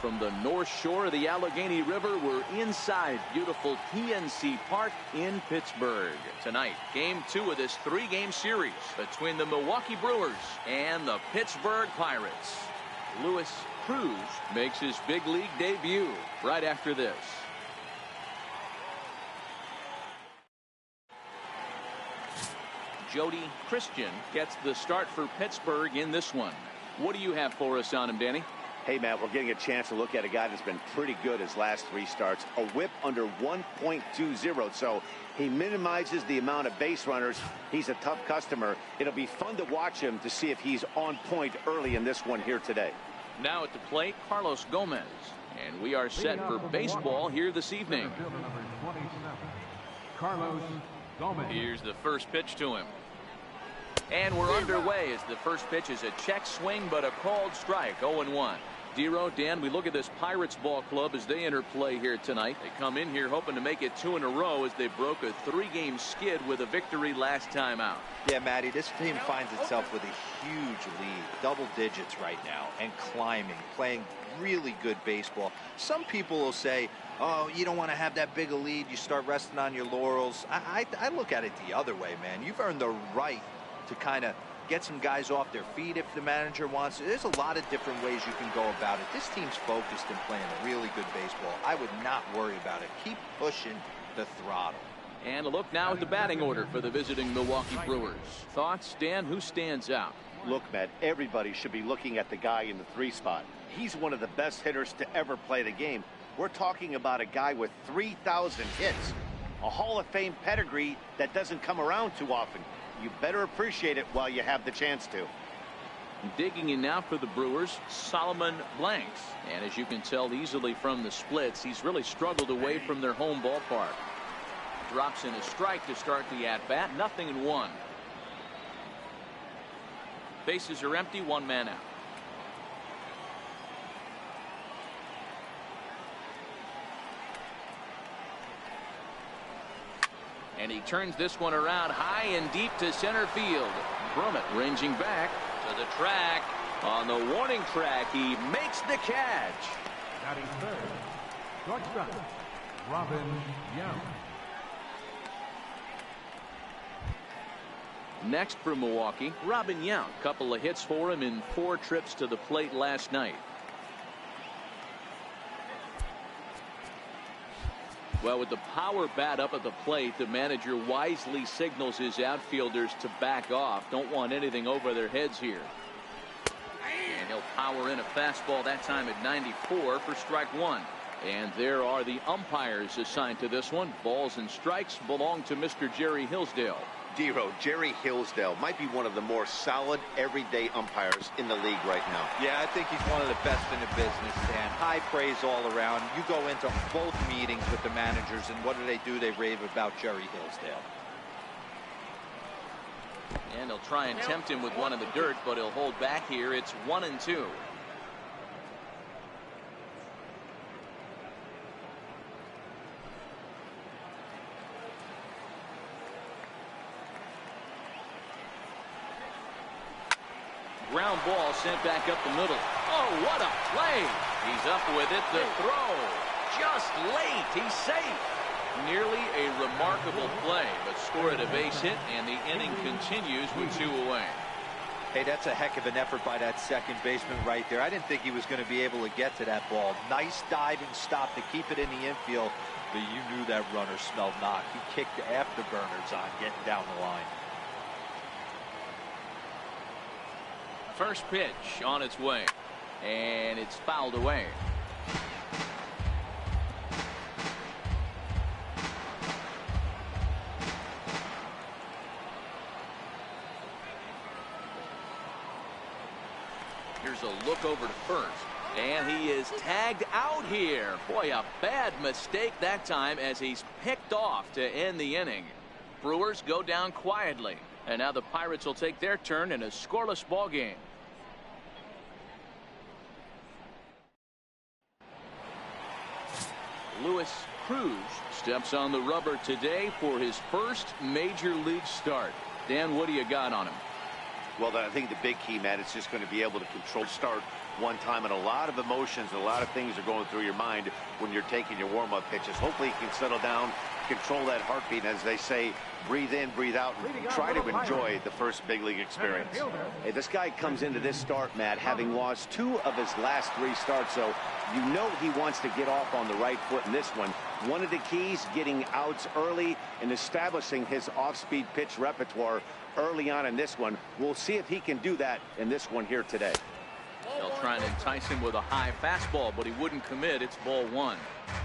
from the North Shore of the Allegheny River. We're inside beautiful PNC Park in Pittsburgh. Tonight, game 2 of this 3-game series between the Milwaukee Brewers and the Pittsburgh Pirates. Luis Cruz makes his big league debut right after this. Jody Christian gets the start for Pittsburgh in this one. What do you have for us on him, Danny? Hey, Matt, we're getting a chance to look at a guy that's been pretty good his last 3 starts. A whip under 1.20, so he minimizes the amount of base runners. He's a tough customer. It'll be fun to watch him to see if he's on point early in this one here today. Now at the plate, Carlos Gomez. And we are set for baseball here this evening. Carlos Gomez. Here's the first pitch to him. And we're underway as the first pitch is a check swing, but a called strike, 0-1. Dero, Dan, we look at this Pirates ball club as they enter play here tonight. They come in here hoping to make it 2 in a row as they broke a 3-game skid with a victory last time out. Yeah, Matty, this team finds itself with a huge lead, double digits right now, and climbing, playing really good baseball. Some people will say, oh, you don't want to have that big a lead, you start resting on your laurels. I look at it the other way, man. You've earned the right to kind of get some guys off their feet if the manager wants. There's a lot of different ways you can go about it. This team's focused and playing really good baseball. I would not worry about it. Keep pushing the throttle. And a look now at the batting order for the visiting Milwaukee Brewers. Thoughts, Dan? Who stands out? Look, Matt, everybody should be looking at the guy in the 3 spot. He's one of the best hitters to ever play the game. We're talking about a guy with 3,000 hits. A Hall of Fame pedigree that doesn't come around too often. You better appreciate it while you have the chance to. Digging in now for the Brewers, Solomon Blanks. And as you can tell easily from the splits, he's really struggled away from their home ballpark. Drops in a strike to start the at-bat. 0-1. Bases are empty, 1 man out. And he turns this one around high and deep to center field. Brummett ranging back to the track. On the warning track, he makes the catch. Batting third, shortstop, Robin Young. Next for Milwaukee, Robin Young. Couple of hits for him in 4 trips to the plate last night. Well, with the power bat up at the plate, the manager wisely signals his outfielders to back off. Don't want anything over their heads here. And he'll power in a fastball that time at 94 for strike 1. And there are the umpires assigned to this one. Balls and strikes belong to Mr. Jerry Hillsdale. Dero, Jerry Hillsdale might be one of the more solid everyday umpires in the league right now. Yeah, I think he's one of the best in the business, and high praise all around. You go into both meetings with the managers, and what do? They rave about Jerry Hillsdale. And he'll try and tempt him with one in the dirt, but he'll hold back here. It's 1-2. Ground ball sent back up the middle. Oh, what a play. He's up with it. The throw just late. He's safe. Nearly a remarkable play, but scored a base hit, and the inning continues with 2 away. Hey, that's a heck of an effort by that second baseman right there. I didn't think he was going to be able to get to that ball. Nice diving stop to keep it in the infield, but you knew that runner smelled knock. He kicked the afterburners on getting down the line. First pitch on its way, and it's fouled away. Here's a look over to first, and he is tagged out here. Boy, a bad mistake that time as he's picked off to end the inning. Brewers go down quietly, and now the Pirates will take their turn in a scoreless ball game. Luis Cruz steps on the rubber today for his first major league start. Dan, what do you got on him? Well, I think the big key, Matt, is just going to be able to control start one time, and a lot of emotions, a lot of things are going through your mind when you're taking your warm-up pitches. Hopefully he can settle down, control that heartbeat, and as they say, breathe in, breathe out, and try to enjoy the first big league experience. Hey, this guy comes into this start, Matt, having lost 2 of his last 3 starts, so you know he wants to get off on the right foot in this one. One of the keys, getting outs early and establishing his off-speed pitch repertoire early on in this one. We'll see if he can do that in this one here today. They'll try and entice him with a high fastball, but he wouldn't commit. It's ball 1.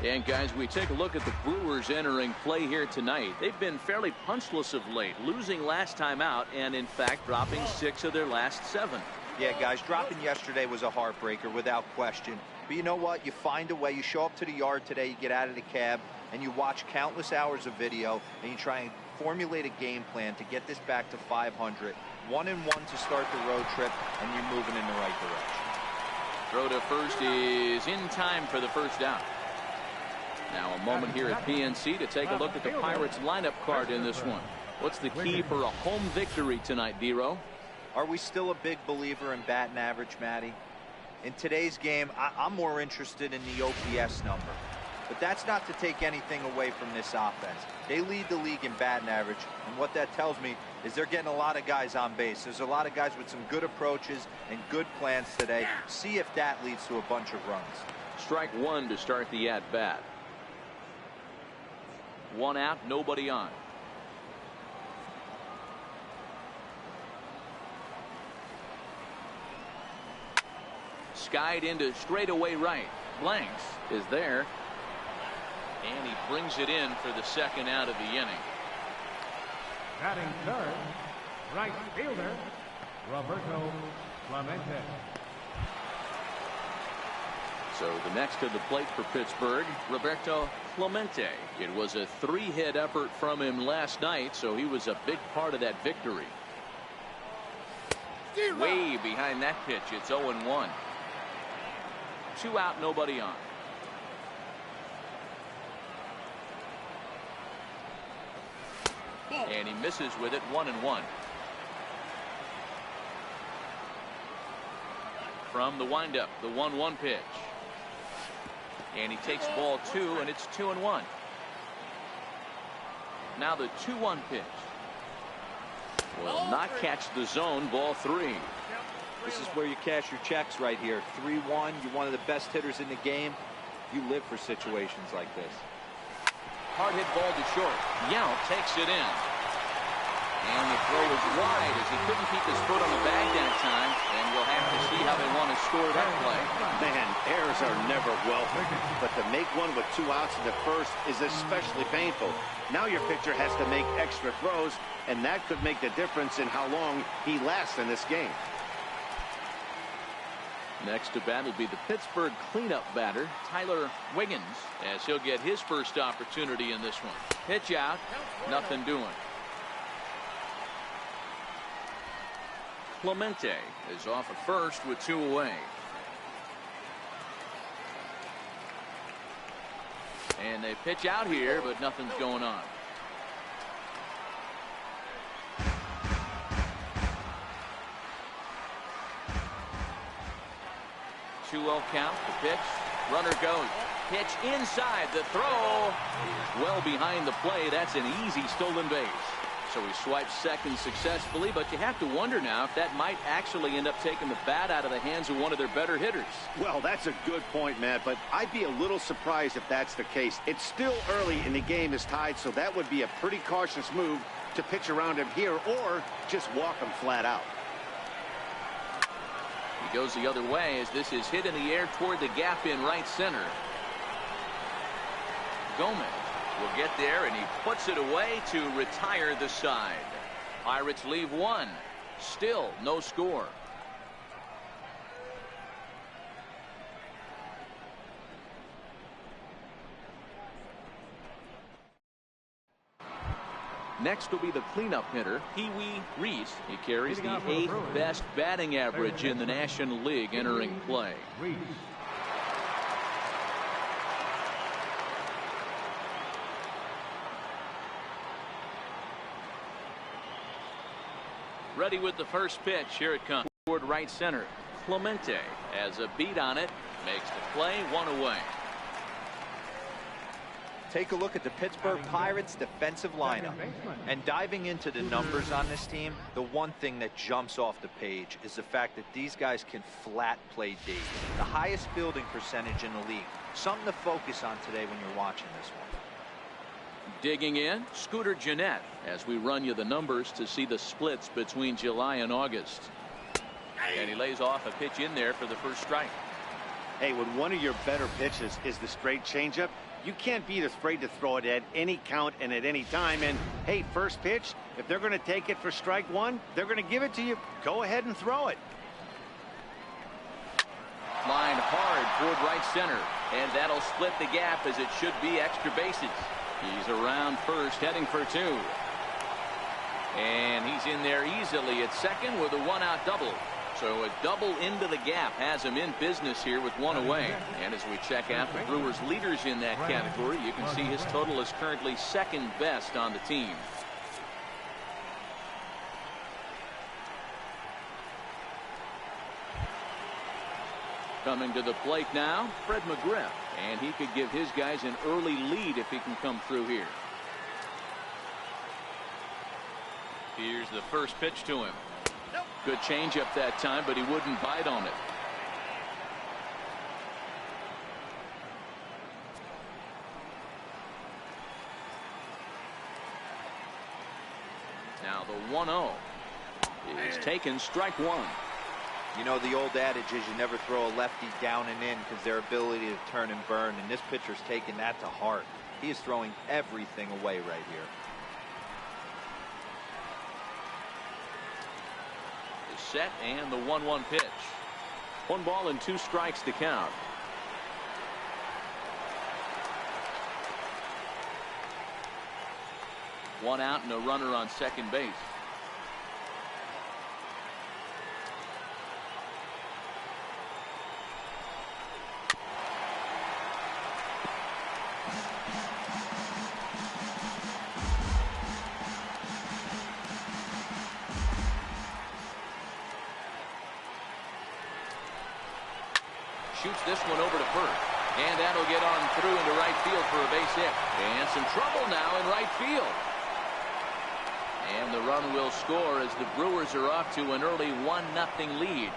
And guys, we take a look at the Brewers entering play here tonight. They've been fairly punchless of late, losing last time out and in fact dropping 6 of their last 7. Yeah, guys, dropping yesterday was a heartbreaker without question. But you know what? You find a way. You show up to the yard today, you get out of the cab, and you watch countless hours of video, and you try and formulate a game plan to get this back to 500. 1-1 to start the road trip, and you're moving in the right direction. Throw to first is in time for the first out. Now a moment here at PNC to take a look at the Pirates lineup card in this one. What's the key for a home victory tonight, D-Row? Are we still a big believer in batting average, Matty? In today's game, I'm more interested in the OPS number. But that's not to take anything away from this offense. They lead the league in batting average, and what that tells me is they're getting a lot of guys on base. There's a lot of guys with some good approaches and good plans today. See if that leads to a bunch of runs. Strike 1 to start the at-bat. 1 out, nobody on. Skied into straightaway right. Blanks is there. And he brings it in for the second out of the inning. Batting third, right fielder, Roberto Clemente. So the next to the plate for Pittsburgh, Roberto Clemente. It was a 3-hit effort from him last night, so he was a big part of that victory. Way behind that pitch. It's 0-1. 2 out, nobody on. And he misses with it. 1-1. From the windup, the 1-1 pitch. And he takes ball 2, and it's 2-1. Now the 2-1 pitch. Will not catch the zone. Ball 3. This is where you cash your checks right here. 3-1. You're one of the best hitters in the game. You live for situations like this. Hard hit ball to short. Yount takes it in. And the throw is wide as he couldn't keep his foot on the bag that time. And we'll have to see how they want to score that play. Man, errors are never welcome. But to make one with 2 outs in the first is especially painful. Now your pitcher has to make extra throws, and that could make the difference in how long he lasts in this game. Next to bat will be the Pittsburgh cleanup batter, Tyler Wiggins, as he'll get his first opportunity in this one. Pitch out, nothing doing. Clemente is off at first with 2 away. And they pitch out here, but nothing's going on. Count. The pitch. Runner goes. Pitch inside. The throw is well behind the play. That's an easy stolen base. So he swipes second successfully, but you have to wonder now if that might actually end up taking the bat out of the hands of one of their better hitters. Well, that's a good point, Matt, but I'd be a little surprised if that's the case. It's still early and the game is tied, so that would be a pretty cautious move to pitch around him here or just walk him flat out. He goes the other way as this is hit in the air toward the gap in right center. Gomez will get there, and he puts it away to retire the side. Pirates leave 1. Still no score. Next will be the cleanup hitter, Pee-wee Reese. He carries the 8th best batting average in the National League entering play. Ready with the first pitch. Here it comes. Toward right center. Clemente Has a beat on it. Makes the play. 1 away. Take a look at the Pittsburgh Pirates defensive lineup. And diving into the numbers on this team, the one thing that jumps off the page is the fact that these guys can flat play D. The highest fielding percentage in the league. Something to focus on today when you're watching this one. Digging in, Scooter Gennett, as we run you the numbers to see the splits between July and August. And he lays off a pitch in there for the first strike. Hey, when one of your better pitches is the straight changeup, you can't be afraid to throw it at any count and at any time. And hey, first pitch, if they're going to take it for strike one, they're going to give it to you. Go ahead and throw it. Line hard toward right center, and that'll split the gap as it should be extra bases. He's around first, heading for 2. And he's in there easily at second with a 1-out double. So a double into the gap has him in business here with 1 away. And as we check out the Brewers leaders in that category, you can see his total is currently second best on the team. Coming to the plate now, Fred McGriff, and he could give his guys an early lead if he can come through here. Here's the first pitch to him. Good changeup that time, but he wouldn't bite on it. Now the 1-0 is taken, strike 1. You know, the old adage is you never throw a lefty down and in because their ability to turn and burn, and this pitcher's taking that to heart. He is throwing everything away right here. The set and the 1-1 pitch. 1 ball and 2 strikes to count. One out and a runner on second base. Shoots this one over to first, and that'll get on through into right field for a base hit. And some trouble now in right field. And the run will score as the Brewers are off to an early 1-0 lead.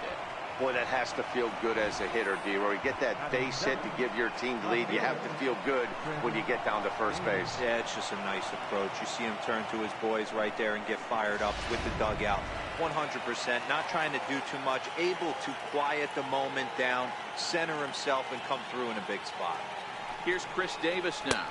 Boy, that has to feel good as a hitter, D-Roy. You get that base hit to give your team the lead. You have to feel good when you get down to first base. Yeah, it's just a nice approach. You see him turn to his boys right there and get fired up with the dugout. 100%, not trying to do too much, able to quiet the moment down, center himself, and come through in a big spot. Here's Chris Davis now,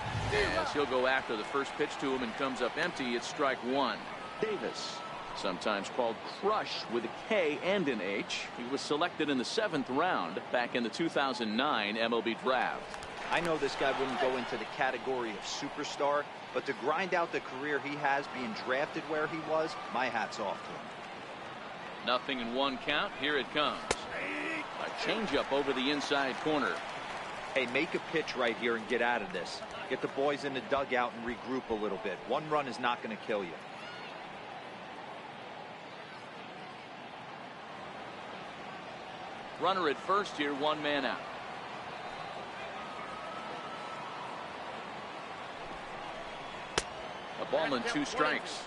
as he'll go after the first pitch to him and comes up empty. It's strike 1. Davis, sometimes called Crush with a K and an H. He was selected in the 7th round back in the 2009 MLB draft. I know this guy wouldn't go into the category of superstar, but to grind out the career he has being drafted where he was, my hat's off to him. 0-1 count. Here it comes. A changeup over the inside corner. Hey, make a pitch right here and get out of this. Get the boys in the dugout and regroup a little bit. 1 run is not going to kill you. Runner at first here, 1 man out. A ball and 2 strikes.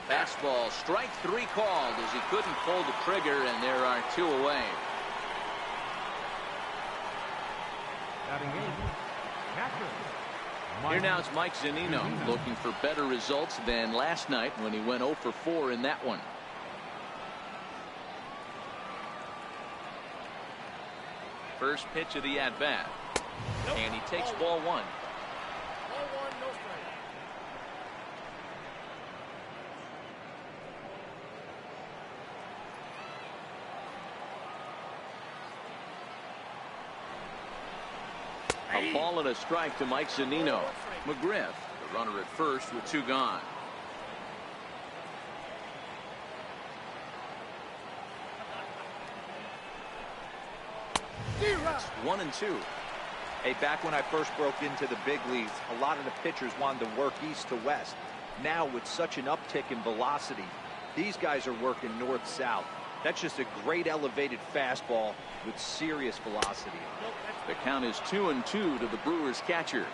Fastball, strike 3 called as he couldn't pull the trigger, and there are 2 away. Here now is Mike Zunino looking for better results than last night when he went 0 for 4 in that one. First pitch of the at-bat. And he takes ball 1. A ball and a strike to Mike Zunino. McGriff, the runner at first with 2 gone. It's 1-2. Hey, back when I first broke into the big leagues, a lot of the pitchers wanted to work east to west. Now, with such an uptick in velocity, these guys are working north-south. That's just a great elevated fastball with serious velocity. The count is 2-2 to the Brewers catcher.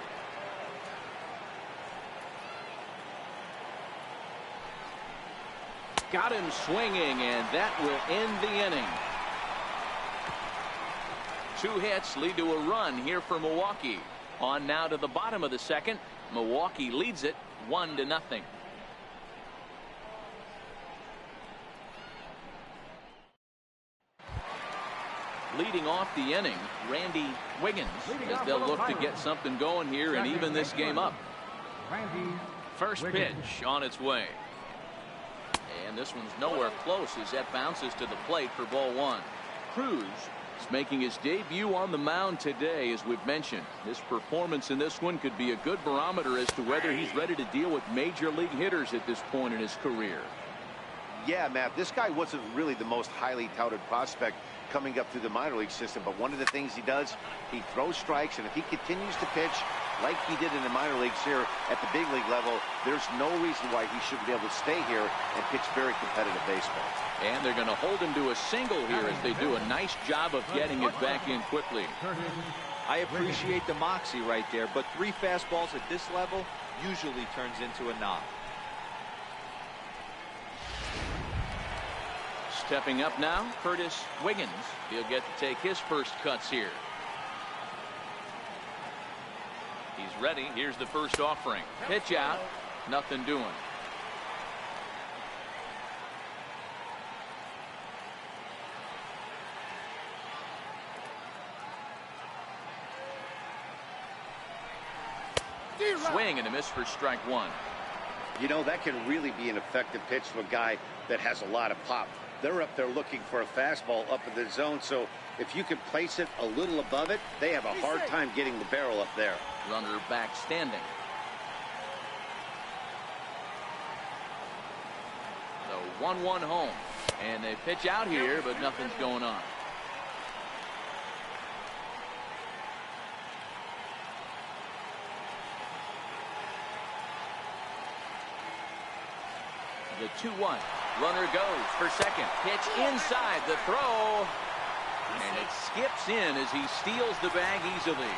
Got him swinging, and that will end the inning. 2 hits lead to a run here for Milwaukee. On now to the bottom of the second. Milwaukee leads it 1-0. Leading off the inning, Randy Wiggins, as they'll look to get something going here and even this game up. First pitch on its way. And this one's nowhere close as that bounces to the plate for ball 1. Cruz is making his debut on the mound today, as we've mentioned. His performance in this one could be a good barometer as to whether he's ready to deal with major league hitters at this point in his career. Yeah, Matt, this guy wasn't really the most highly touted prospect coming up through the minor league system, but one of the things he does, he throws strikes, and if he continues to pitch like he did in the minor leagues here at the big league level, there's no reason why he shouldn't be able to stay here and pitch very competitive baseball. And they're going to hold him to a single here as they do a nice job of getting it back in quickly. I appreciate the moxie right there, but 3 fastballs at this level usually turns into a knock. Stepping up now, Curtis Wiggins. He'll get to take his first cuts here. He's ready. Here's the first offering. Pitch out. Nothing doing. Swing and a miss for strike 1. You know, that can really be an effective pitch to a guy that has a lot of pop. They're up there looking for a fastball up in the zone, so if you can place it a little above it, they have a hard time getting the barrel up there. Runner back standing. The 1-1 home. And they pitch out here, but nothing's going on. The 2-1. Runner goes for second. Pitch inside the throw. And it skips in as he steals the bag easily.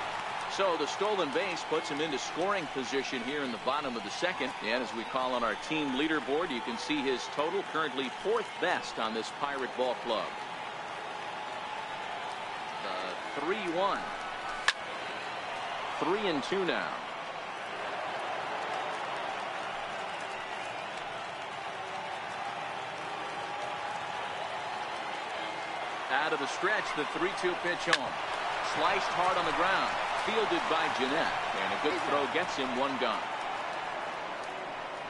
So the stolen base puts him into scoring position here in the bottom of the second. And as we call on our team leaderboard, you can see his total currently 4th best on this Pirate ball club. The 3-1. 3-2 now. Out of the stretch, the 3-2 pitch home. Sliced hard on the ground. Fielded by Jeanette. And a good throw gets him 1 gone.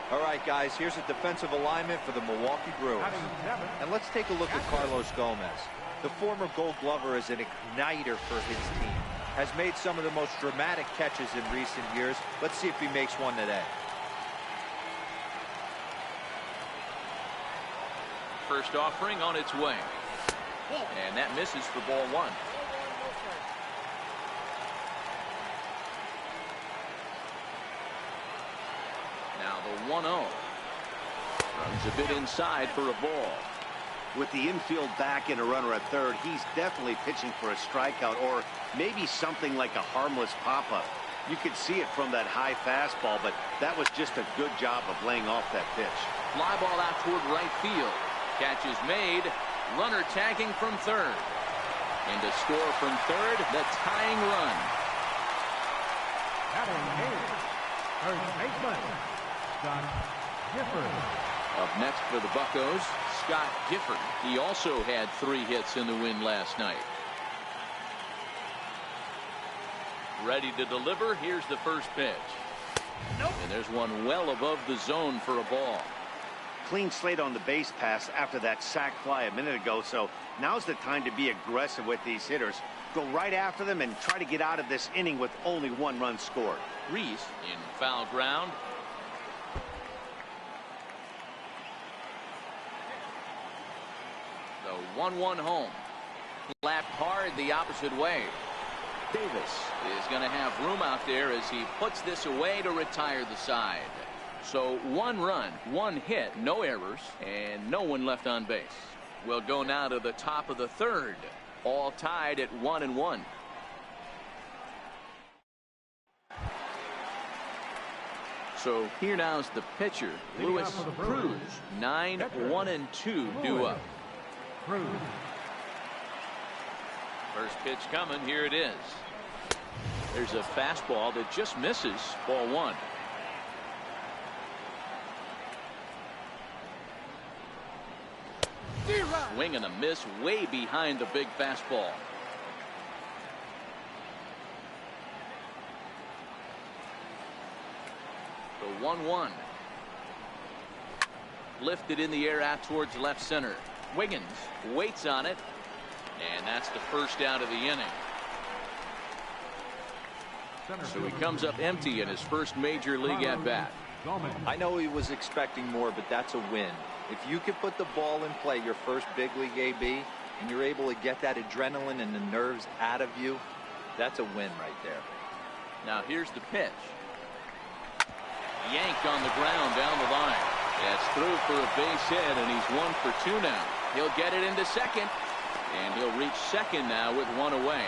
All right, guys, here's a defensive alignment for the Milwaukee Brewers. And let's take a look at Carlos Gomez. The former Gold Glover is an igniter for his team. Has made some of the most dramatic catches in recent years. Let's see if he makes one today. First offering on its way. And that misses for ball 1. Now the 1-0. Runs a bit inside for a ball. With the infield back and a runner at third, he's definitely pitching for a strikeout or maybe something like a harmless pop-up. You could see it from that high fastball, but that was just a good job of laying off that pitch. Fly ball out toward right field. Catch is made. Runner tagging from third. And to score from third, the tying run. First baseman, Scott Gifford. Up next for the Buccos, Scott Gifford. He also had 3 hits in the win last night. Ready to deliver. Here's the first pitch. And there's one well above the zone for a ball. Clean slate on the base pass after that sac fly a minute ago, so now's the time to be aggressive with these hitters. Go right after them and try to get out of this inning with only 1 run scored. Reese in foul ground. The 1-1 home. Lapped hard the opposite way. Davis is going to have room out there as he puts this away to retire the side. So 1 run, 1 hit, no errors, and no one left on base. We'll go now to the top of the 3rd. All tied at 1-1. So here now's the pitcher, Louis Cruz. 9-1-2 due up. Cruz. First pitch coming. Here it is. There's a fastball that just misses. Ball 1. Swing and a miss way behind the big fastball. The 1-1. Lifted in the air out towards left center. Wiggins waits on it. And that's the first out of the inning. So he comes up empty in his first major league at bat. I know he was expecting more, but that's a win. If you can put the ball in play your first big league AB and you're able to get that adrenaline and the nerves out of you, that's a win right there. Now here's the pitch. Yanked on the ground down the line. That's through for a base hit, and he's 1 for 2 now. He'll get it into second, and he'll reach second now with 1 away.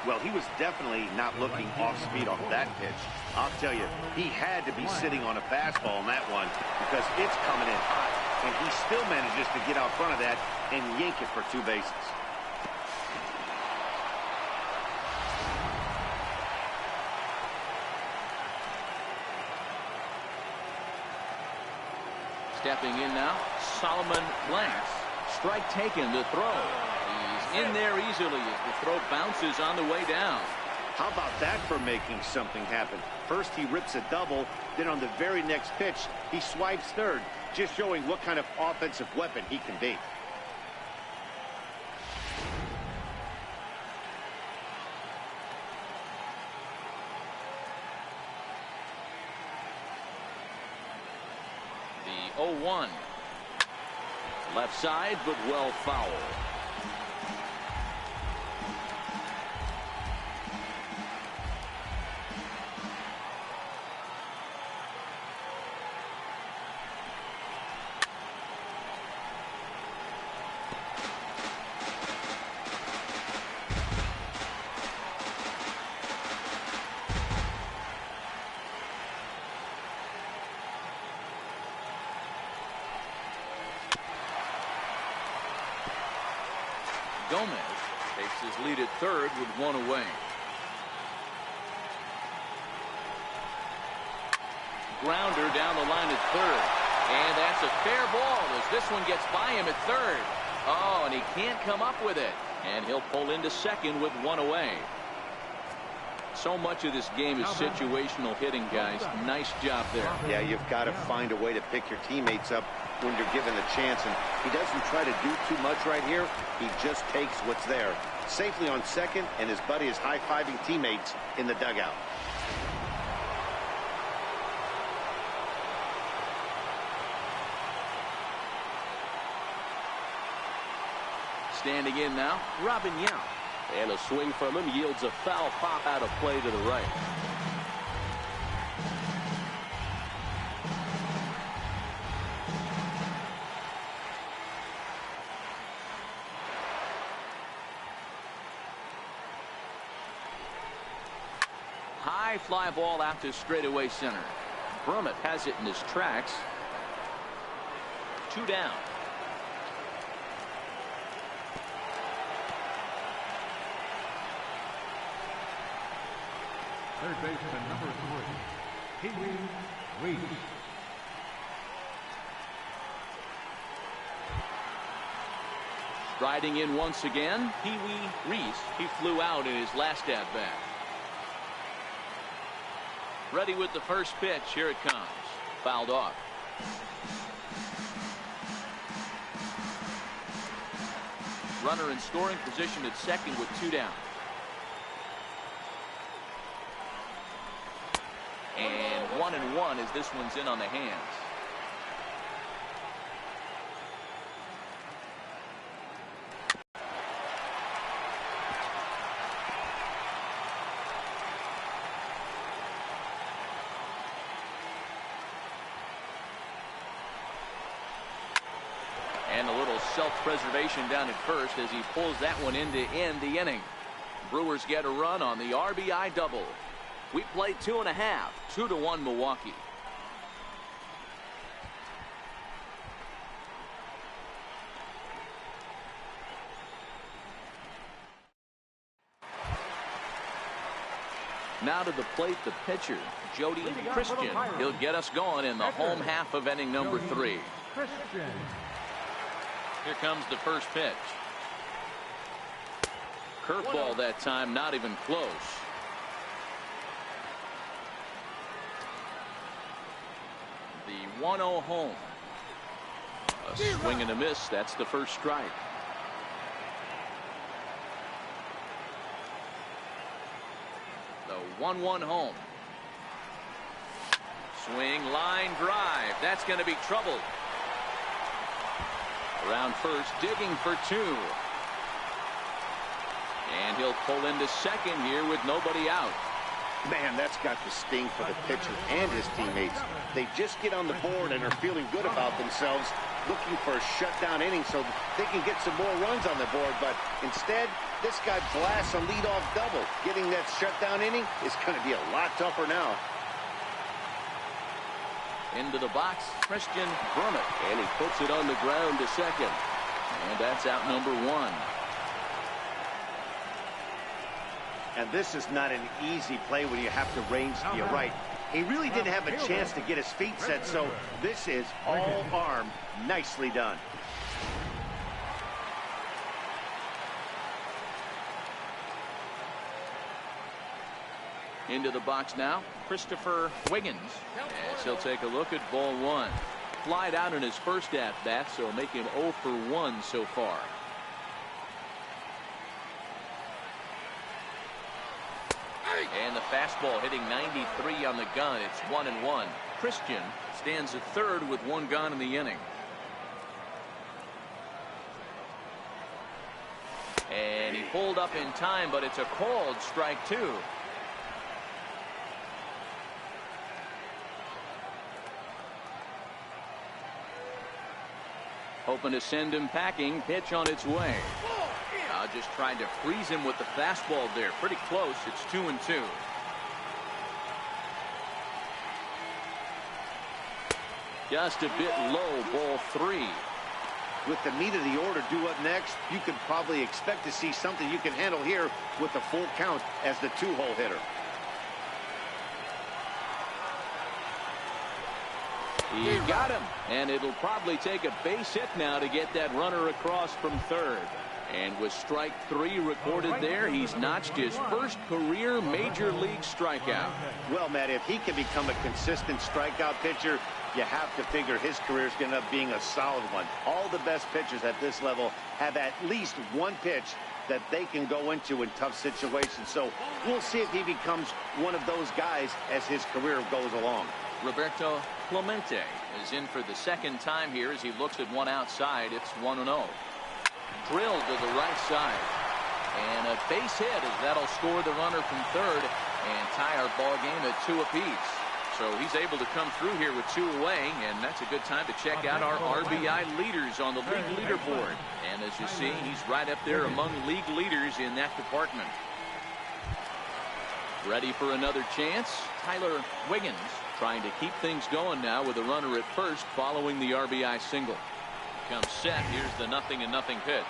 Well, he was definitely not looking off speed off that pitch. I'll tell you, he had to be sitting on a fastball on that one because it's coming in hot, and he still manages to get out front of that and yank it for 2 bases. Stepping in now, Solomon Blanks. Strike taken, the throw. He's in there easily as the throw bounces on the way down. How about that for making something happen? First he rips a double, then on the very next pitch he swipes third, just showing what kind of offensive weapon he can be. The 0-1. Left side, but well foul. Gomez takes his lead at third with 1 away. Grounder down the line at third. And that's a fair ball as this one gets by him at third. Oh, and he can't come up with it. And he'll pull into second with 1 away. So much of this game is situational hitting, guys. Nice job there. Yeah, you've got to find a way to pick your teammates up when you're given the chance, and he doesn't try to do too much right here. He just takes what's there. Safely on second, and his buddy is high-fiving teammates in the dugout. Standing in now, Robin Yount. And a swing from him yields a foul pop out of play to the right. High fly ball out to straightaway center. Brummett has it in his tracks. 2 down. Third baseman number 3, Pee Wee Reese. Striding in once again, Pee Wee Reese. He flew out in his last at bat. Ready with the first pitch. Here it comes. Fouled off. Runner in scoring position at second with 2 down. And 1-1 as this one's in on the hands. And a little self-preservation down at first as he pulls that one in to end the inning. Brewers get a run on the RBI double. We played 2.5, 2-1 Milwaukee. Now to the plate, the pitcher, Jody Christian. He'll get us going in the home half of inning number 3. Here comes the first pitch. Curveball that time, not even close. The 1-0 home. A swing and a miss. That's the first strike. The 1-1 home. Swing, line drive. That's going to be trouble. Around first, digging for 2. And he'll pull into second here with nobody out. Man, that's got to sting for the pitcher and his teammates. They just get on the board and are feeling good about themselves, looking for a shutdown inning so they can get some more runs on the board. But instead, this guy blasts a leadoff double. Getting that shutdown inning is going to be a lot tougher now. Into the box, Christian Brummett, and he puts it on the ground to second. And that's out number 1. And this is not an easy play when you have to range to your right. He really didn't have a chance to get his feet set, so this is all arm. Nicely done. Into the box now, Christopher Wiggins, as he'll take a look at ball 1. Flied out in his first at-bat, so make him 0 for 1 so far. And the fastball hitting 93 on the gun. It's 1-1. Christian stands at third with 1 gone in the inning. And he pulled up in time, but it's a called strike 2. Hoping to send him packing. Pitch on its way. Just trying to freeze him with the fastball there. Pretty close. It's 2-2. Just a bit low. Ball 3. With the meat of the order due up next, you could probably expect to see something you can handle here with the full count as the 2-hole hitter. He got him, and it'll probably take a base hit now to get that runner across from third. And with strike 3 recorded there, he's notched his first career major league strikeout. Well, Matt, if he can become a consistent strikeout pitcher, you have to figure his career is going to end up being a solid one. All the best pitchers at this level have at least one pitch that they can go into in tough situations. So we'll see if he becomes one of those guys as his career goes along. Roberto Clemente is in for the second time here as he looks at one outside. It's 1-0. Drilled to the right side. And a base hit as that'll score the runner from third and tie our ball game at 2 apiece. So he's able to come through here with 2 away, and that's a good time to check out our RBI leaders on the league leaderboard. And as you see, he's right up there among league leaders in that department. Ready for another chance? Tyler Wiggins trying to keep things going now with a runner at first following the RBI single. Comes set. Here's the 0-0 pitch.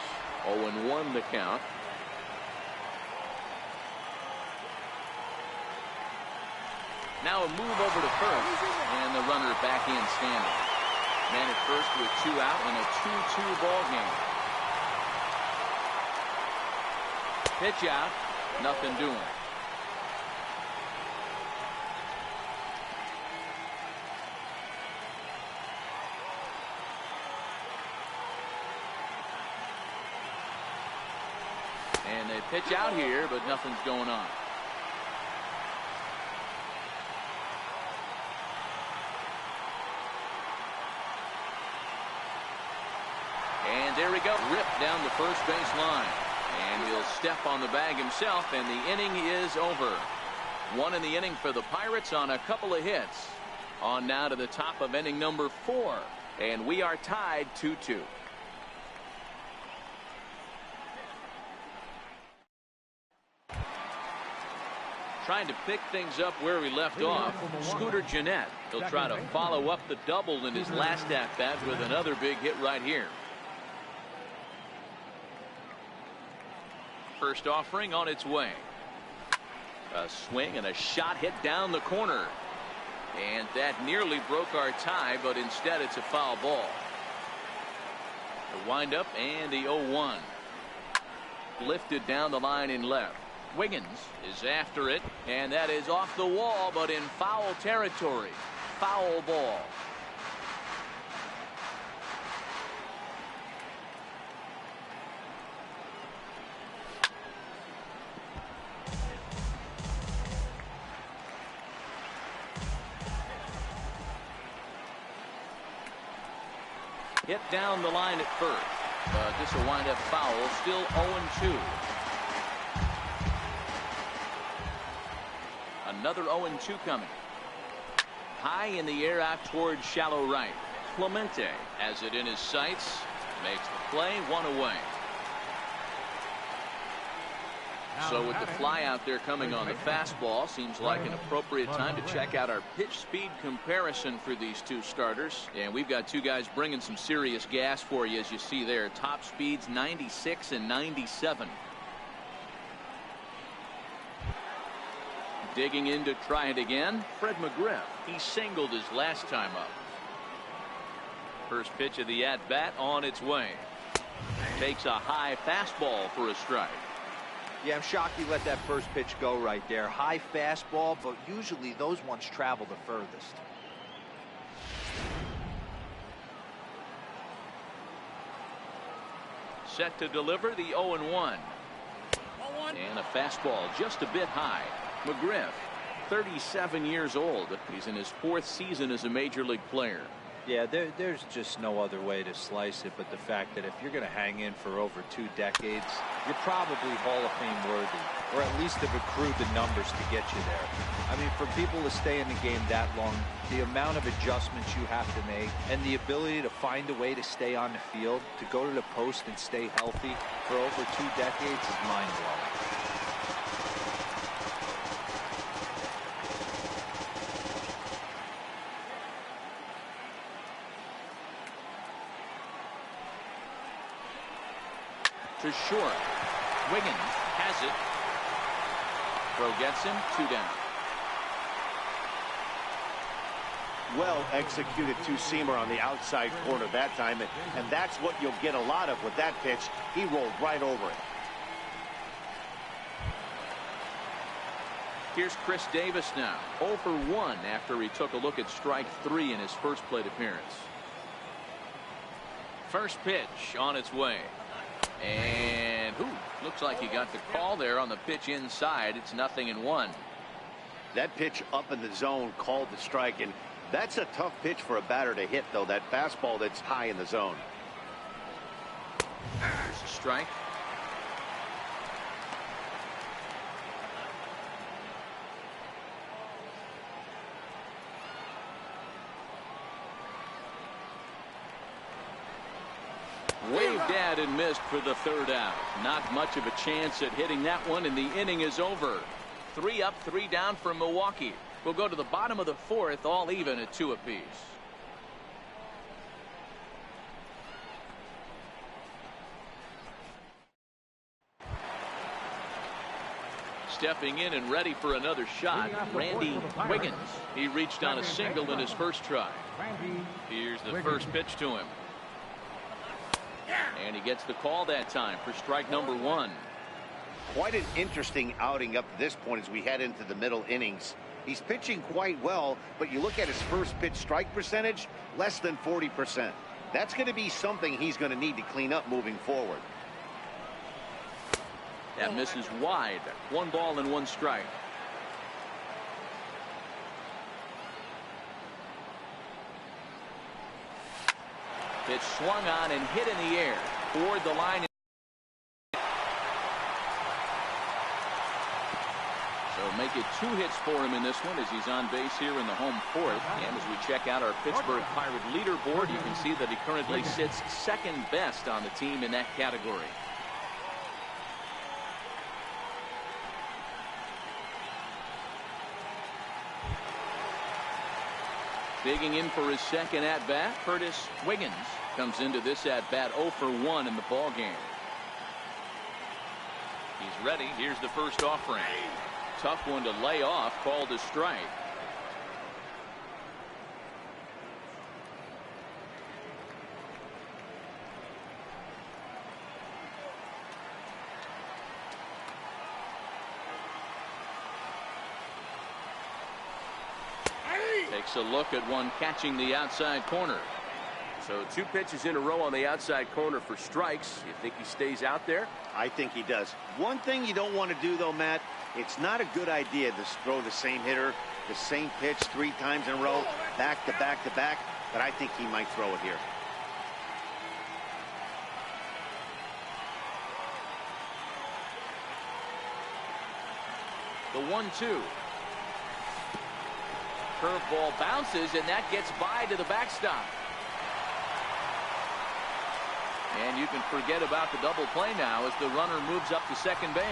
0-1 the count. Now a move over to first, and the runner back in standing. Man at first with 2 out and a 2-2 ball game. Pitch out, nothing doing. And they pitch out here, but nothing's going on. And there we go. Ripped down the first base line. And he'll step on the bag himself, and the inning is over. 1 in the inning for the Pirates on a couple of hits. On now to the top of inning number 4. And we are tied 2-2. Trying to pick things up where he left off. Scooter Gennett. He'll try to follow up the double in his last at-bat with another big hit right here. First offering on its way. A swing and a shot hit down the corner. And that nearly broke our tie, but instead it's a foul ball. The windup and the 0-1. Lifted down the line in left. Wiggins is after it, and that is off the wall, but in foul territory. Foul ball. Hit down the line at first, but this will wind up foul. Still 0-2. Another 0-2 coming. High in the air out towards shallow right. Clemente has it in his sights. Makes the play, one away. So with the fly out there coming on the fastball, seems like an appropriate time to check out our pitch speed comparison for these two starters. And we've got two guys bringing some serious gas for you, as you see there. Top speeds 96 and 97. Digging in to try it again. Fred McGriff. He singled his last time up. First pitch of the at-bat on its way. Takes a high fastball for a strike. Yeah, I'm shocked he let that first pitch go right there. High fastball, but usually those ones travel the furthest. Set to deliver the 0-1. And a fastball just a bit high. McGriff, 37 years old. He's in his fourth season as a major league player. Yeah, there's just no other way to slice it but the fact that if you're going to hang in for over 2 decades, you're probably Hall of Fame worthy, or at least have accrued the numbers to get you there. I mean, for people to stay in the game that long, the amount of adjustments you have to make and the ability to find a way to stay on the field, to go to the post and stay healthy for over 2 decades is mind-blowing. To short. Wiggins has it. Throw gets him, 2 down. Well executed two-seamer on the outside corner that time, and that's what you'll get a lot of with that pitch. He rolled right over it. Here's Chris Davis now, 0 for 1 after he took a look at strike 3 in his first plate appearance. First pitch on its way. And looks like he got the call there on the pitch inside. It's 0-1. That pitch up in the zone called the strike, and that's a tough pitch for a batter to hit, though, that fastball that's high in the zone. There's a strike. Waved at and missed for the 3rd out. Not much of a chance at hitting that one, and the inning is over. 3 up, 3 down for Milwaukee. We'll go to the bottom of the 4th, all even at 2 apiece. Stepping in and ready for another shot, Randy Wiggins. He reached on a single in his first try. Here's the first pitch to him. And he gets the call that time for strike number 1. Quite an interesting outing up to this point as we head into the middle innings. He's pitching quite well, but you look at his first pitch strike percentage, less than 40%. That's going to be something he's going to need to clean up moving forward. That misses wide. 1 ball and 1 strike. Pitch swung on and hit in the air toward the line. So make it 2 hits for him in this one as he's on base here in the home 4th. And as we check out our Pittsburgh Pirate leaderboard, you can see that he currently sits 2nd best on the team in that category. Digging in for his second at-bat, Curtis Wiggins comes into this at-bat 0 for 1 in the ballgame. He's ready. Here's the first offering. Tough one to lay off, called a strike. Takes a look at one catching the outside corner. So 2 pitches in a row on the outside corner for strikes. You think he stays out there? I think he does. One thing you don't want to do, though, Matt, it's not a good idea to throw the same hitter, the same pitch 3 times in a row, back to back to back, but I think he might throw it here. The 1-2. Curveball bounces, and that gets by to the backstop. And you can forget about the double play now as the runner moves up to second base.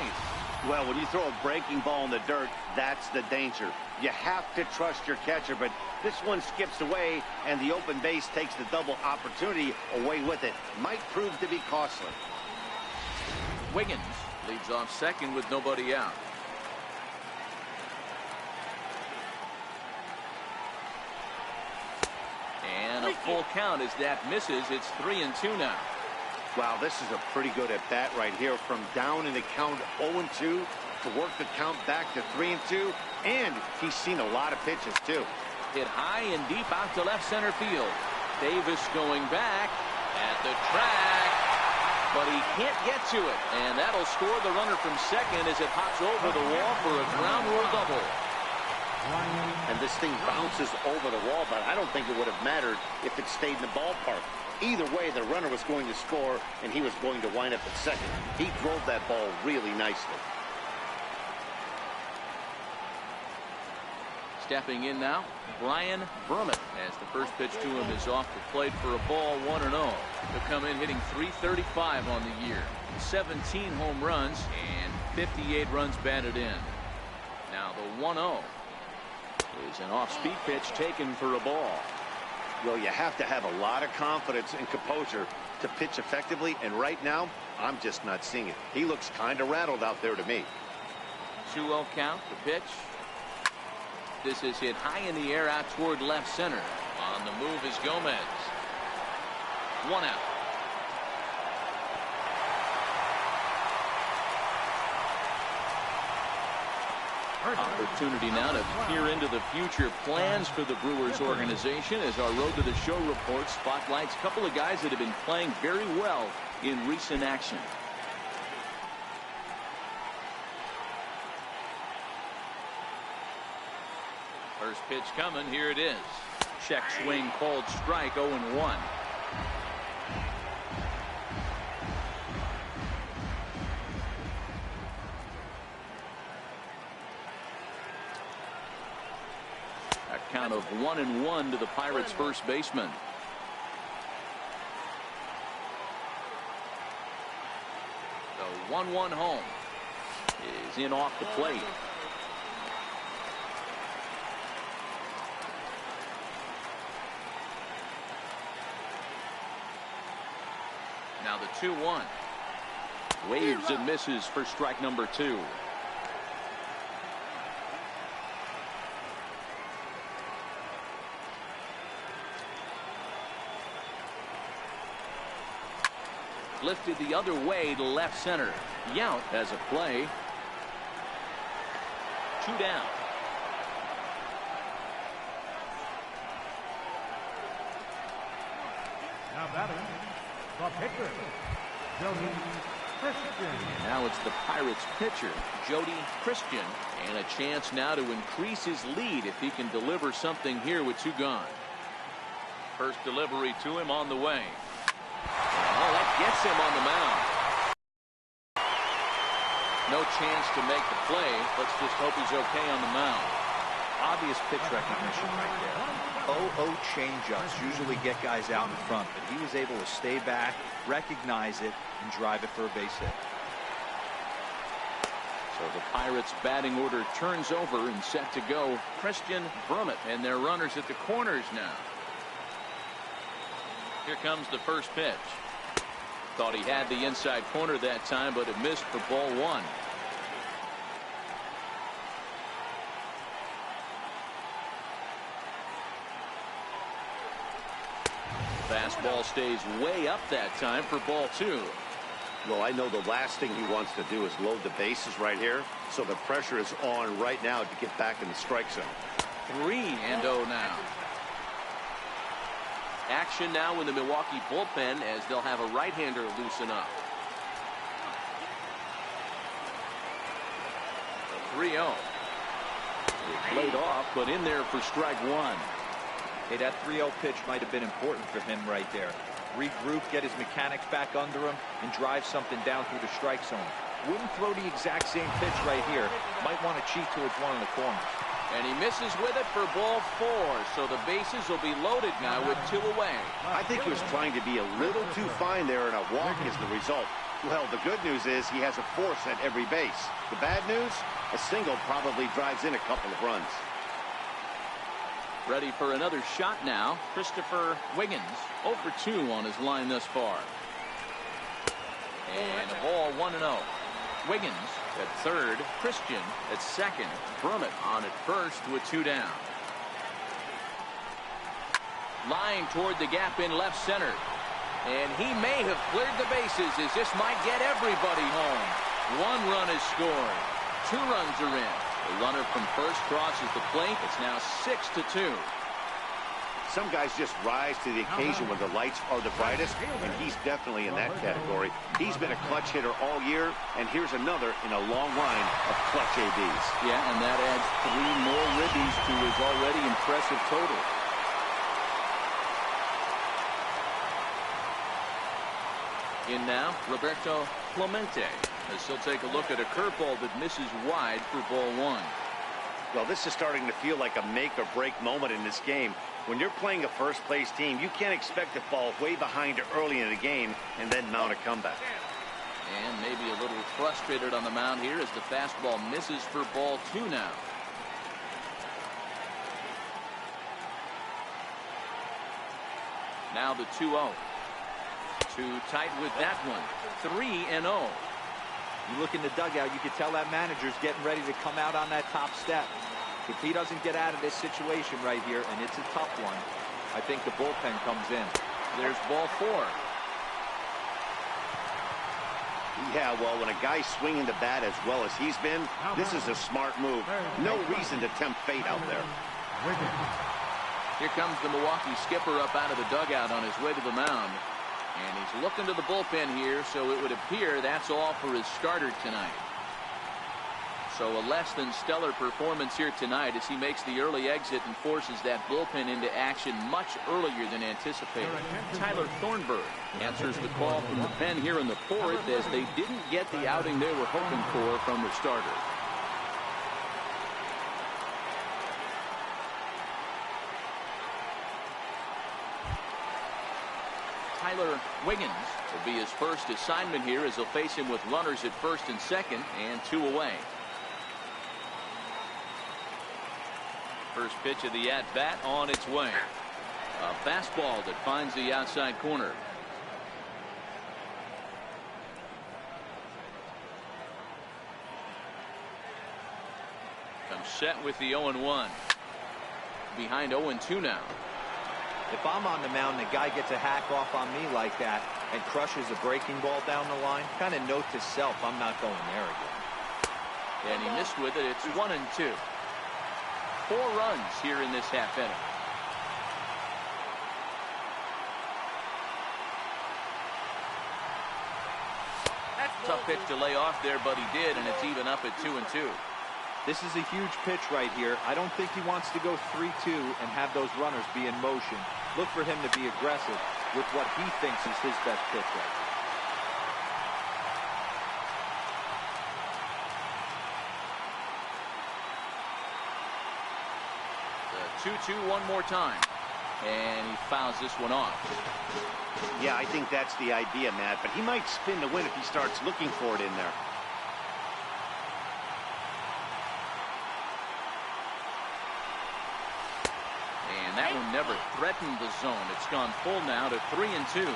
Well, when you throw a breaking ball in the dirt, that's the danger. You have to trust your catcher, but this one skips away, and the open base takes the double opportunity away with it. Might prove to be costly. Wiggins leads off second with nobody out. And a full count as that misses. It's 3-2 now. Wow, this is a pretty good at bat right here. From down in the count 0-2 to work the count back to 3-2. And he's seen a lot of pitches, too. Hit high and deep out to left center field. Davis going back at the track, but he can't get to it. And that'll score the runner from second as it hops over the wall for a ground rule double. And this thing bounces over the wall, but I don't think it would have mattered if it stayed in the ballpark. Either way, the runner was going to score, and he was going to wind up at second. He drove that ball really nicely. Stepping in now, Brian Berman, as the first pitch to him is off the plate for a ball, 1-0. He'll come in hitting .335 on the year, 17 home runs, and 58 runs batted in. Now the 1-0 is an off-speed pitch taken for a ball. Well, you have to have a lot of confidence and composure to pitch effectively, and right now, I'm just not seeing it. He looks kind of rattled out there to me. 2-0 count, the pitch. This is hit high in the air out toward left center. On the move is Gomez. 1 out. Opportunity now to peer into the future plans for the Brewers organization as our Road to the Show report spotlights a couple of guys that have been playing very well in recent action. First pitch coming. Here it is. Check swing called strike. 0-1. A count of 1-1 to the Pirates first baseman. The 1-1 home is in off the plate. Now the 2-1. Waves and misses for strike number 2. Lifted the other way to left center. Yount has a play. 2 down. Now batting, the pitcher, Jody Christian. Now it's the Pirates pitcher, Jody Christian, and a chance now to increase his lead if he can deliver something here with 2 gone. First delivery to him on the way. Oh, that gets him on the mound. No chance to make the play. Let's just hope he's okay on the mound. Obvious pitch recognition right there. 0-0 changeups usually get guys out in front, but he was able to stay back, recognize it, and drive it for a base hit. So the Pirates batting order turns over and set to go. Christian Brummett, and their runners at the corners now. Here comes the first pitch. Thought he had the inside corner that time, but it missed for ball one. Fastball stays way up that time for ball two. Well, I know the last thing he wants to do is load the bases right here, so the pressure is on right now to get back in the strike zone. 3-0 now. Action now in the Milwaukee bullpen as they'll have a right-hander loosen up. 3-0. Played off, but in there for strike one. Hey, that 3-0 pitch might have been important for him right there. Regroup, get his mechanics back under him, and drive something down through the strike zone. Wouldn't throw the exact same pitch right here. Might want to cheat towards one of the corners. And he misses with it for ball four, so the bases will be loaded now with two away. I think he was trying to be a little too fine there, and a walk is the result. Well, the good news is he has a force at every base. The bad news, a single probably drives in a couple of runs. Ready for another shot now. Christopher Wiggins, 0 for 2 on his line thus far. And a ball 1-0. Wiggins at third, Christian at second, Brummett on at first with 2 down. Line toward the gap in left center. And he may have cleared the bases as this might get everybody home. 1 run is scored. 2 runs are in. The runner from first crosses the plate. It's now 6-2. Some guys just rise to the occasion when the lights are the brightest, and he's definitely in that category. He's been a clutch hitter all year, and here's another in a long line of clutch ABs. Yeah, and that adds 3 more ribbies to his already impressive total. In now, Roberto Clemente, as he'll take a look at a curveball that misses wide for ball 1. Well, this is starting to feel like a make or break moment in this game. When you're playing a first place team, you can't expect to fall way behind early in the game and then mount a comeback. And maybe a little frustrated on the mound here as the fastball misses for ball 2 now. Now the 2-0. Too tight with that one. 3-0. You look in the dugout, you can tell that manager's getting ready to come out on that top step. If he doesn't get out of this situation right here, and it's a tough one, I think the bullpen comes in. There's ball 4. Yeah, well, when a guy's swinging the bat as well as he's been, this is a smart move. No reason to tempt fate out there. Here comes the Milwaukee skipper up out of the dugout on his way to the mound. And he's looking to the bullpen here, so it would appear that's all for his starter tonight. So a less than stellar performance here tonight as he makes the early exit and forces that bullpen into action much earlier than anticipated. Tyler Thornburg answers the call from the pen here in the 4th as they didn't get the outing they were hoping for from the starter. Tyler Wiggins will be his first assignment here as he'll face him with runners at first and second and 2 away. First pitch of the at-bat on its way. A fastball that finds the outside corner. Comes set with the 0-1. Behind 0-2 now. If I'm on the mound and a guy gets a hack off on me like that and crushes a breaking ball down the line, kind of note to self, I'm not going there again. And he missed with it. It's 1-2. 4 runs here in this half inning. Tough pitch to lay off there, but he did, and it's even up at 2-2. This is a huge pitch right here. I don't think he wants to go 3-2 and have those runners be in motion. Look for him to be aggressive with what he thinks is his best pitch right now. The 2-2 one more time. And he fouls this one off. Yeah, I think that's the idea, Matt, but he might spin the win if he starts looking for it in there. never threatened the zone. It's gone full now to 3-2.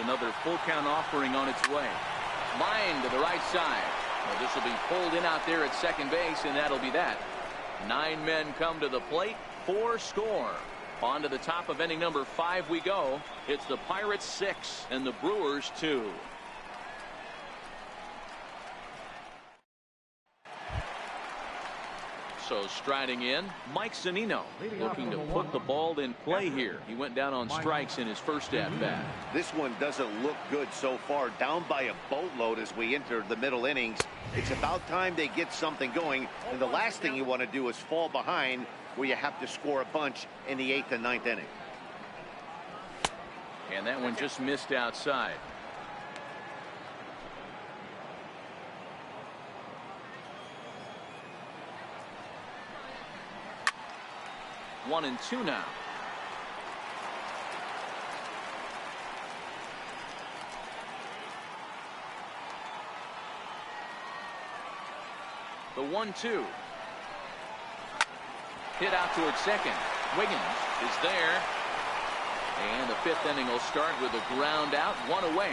Another full count offering on its way. Line to the right side. Well, this will be pulled in out there at second base, and that'll be that. 9 men come to the plate, 4 score. On to the top of inning number 5 we go. It's the Pirates 6 and the Brewers 2. So striding in, Mike Zunino, looking to put the ball in play here. He went down on strikes in his first at-bat. This one doesn't look good so far. Down by a boatload as we enter the middle innings. It's about time they get something going. And the last thing you want to do is fall behind where you have to score a bunch in the 8th and 9th inning. And that one just missed outside. One and two now. The 1-2. Hit out towards second. Wiggins is there. And the 5th inning will start with a ground out, 1 away.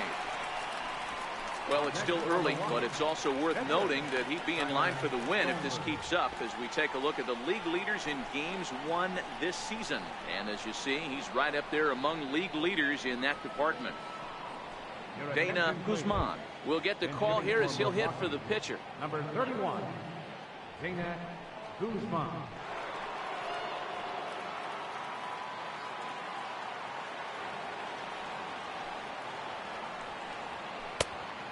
Well, it's still early, but it's also worth noting that he'd be in line for the win if this keeps up as we take a look at the league leaders in games won this season. And as you see, he's right up there among league leaders in that department. Dana Guzman will get the call here as he'll hit for the pitcher. Number 31, Dana Guzman.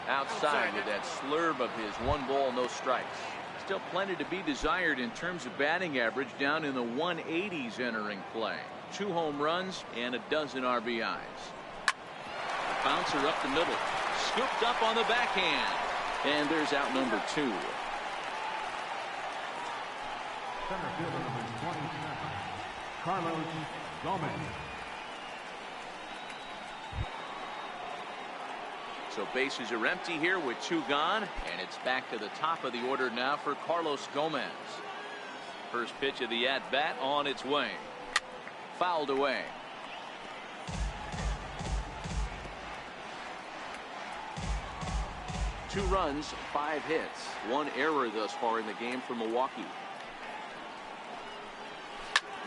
Outside with that slurve of his 1 ball, no strikes. Still plenty to be desired in terms of batting average, down in the 180s entering play. 2 home runs and a dozen RBIs. Bouncer up the middle. Scooped up on the backhand. And there's out number 2. Center fielder number 27, Carlos Gomez. So bases are empty here with 2 gone, and it's back to the top of the order now for Carlos Gomez. First pitch of the at-bat on its way. Fouled away. Two runs, 5 hits, 1 error thus far in the game for Milwaukee.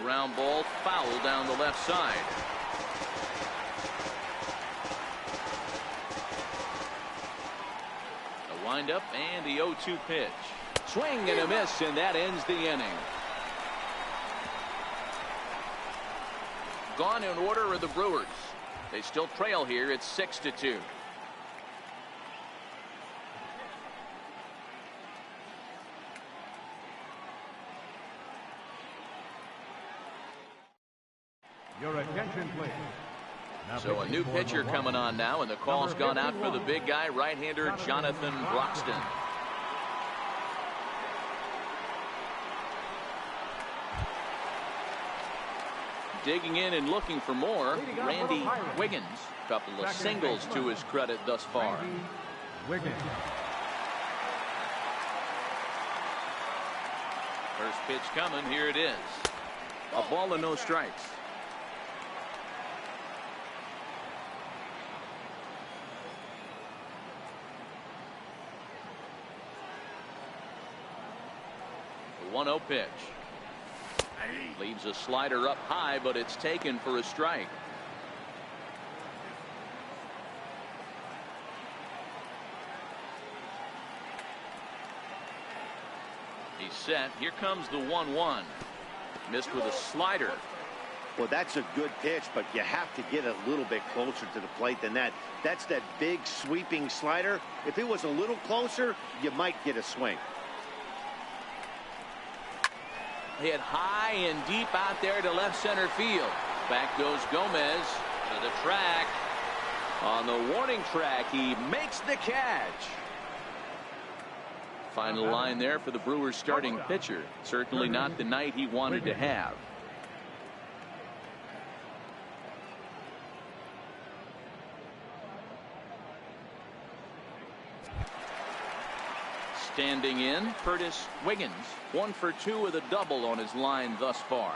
Ground ball foul down the left side. Wind up and the 0-2 pitch. Swing and a miss, and that ends the inning. Gone in order are the Brewers. They still trail here. It's 6-2. Your attention, please. So a new pitcher coming on now, and the call's gone out for the big guy, right-hander Jonathan Broxton. Digging in and looking for more, Randy Wiggins. Couple of singles to his credit thus far. Wiggins. First pitch coming, here it is. A ball and no strikes. The 1-0 pitch. Leaves a slider up high, but it's taken for a strike. He's set. Here comes the 1-1. Missed with a slider. Well, that's a good pitch, but you have to get a little bit closer to the plate than that. That's that big sweeping slider. If it was a little closer, you might get a swing. Hit high and deep out there to left center field. Back goes Gomez to the track. On the warning track, he makes the catch. Final line there for the Brewers starting pitcher. Certainly not the night he wanted to have. Standing in, Curtis Wiggins. 1 for 2 with a double on his line thus far.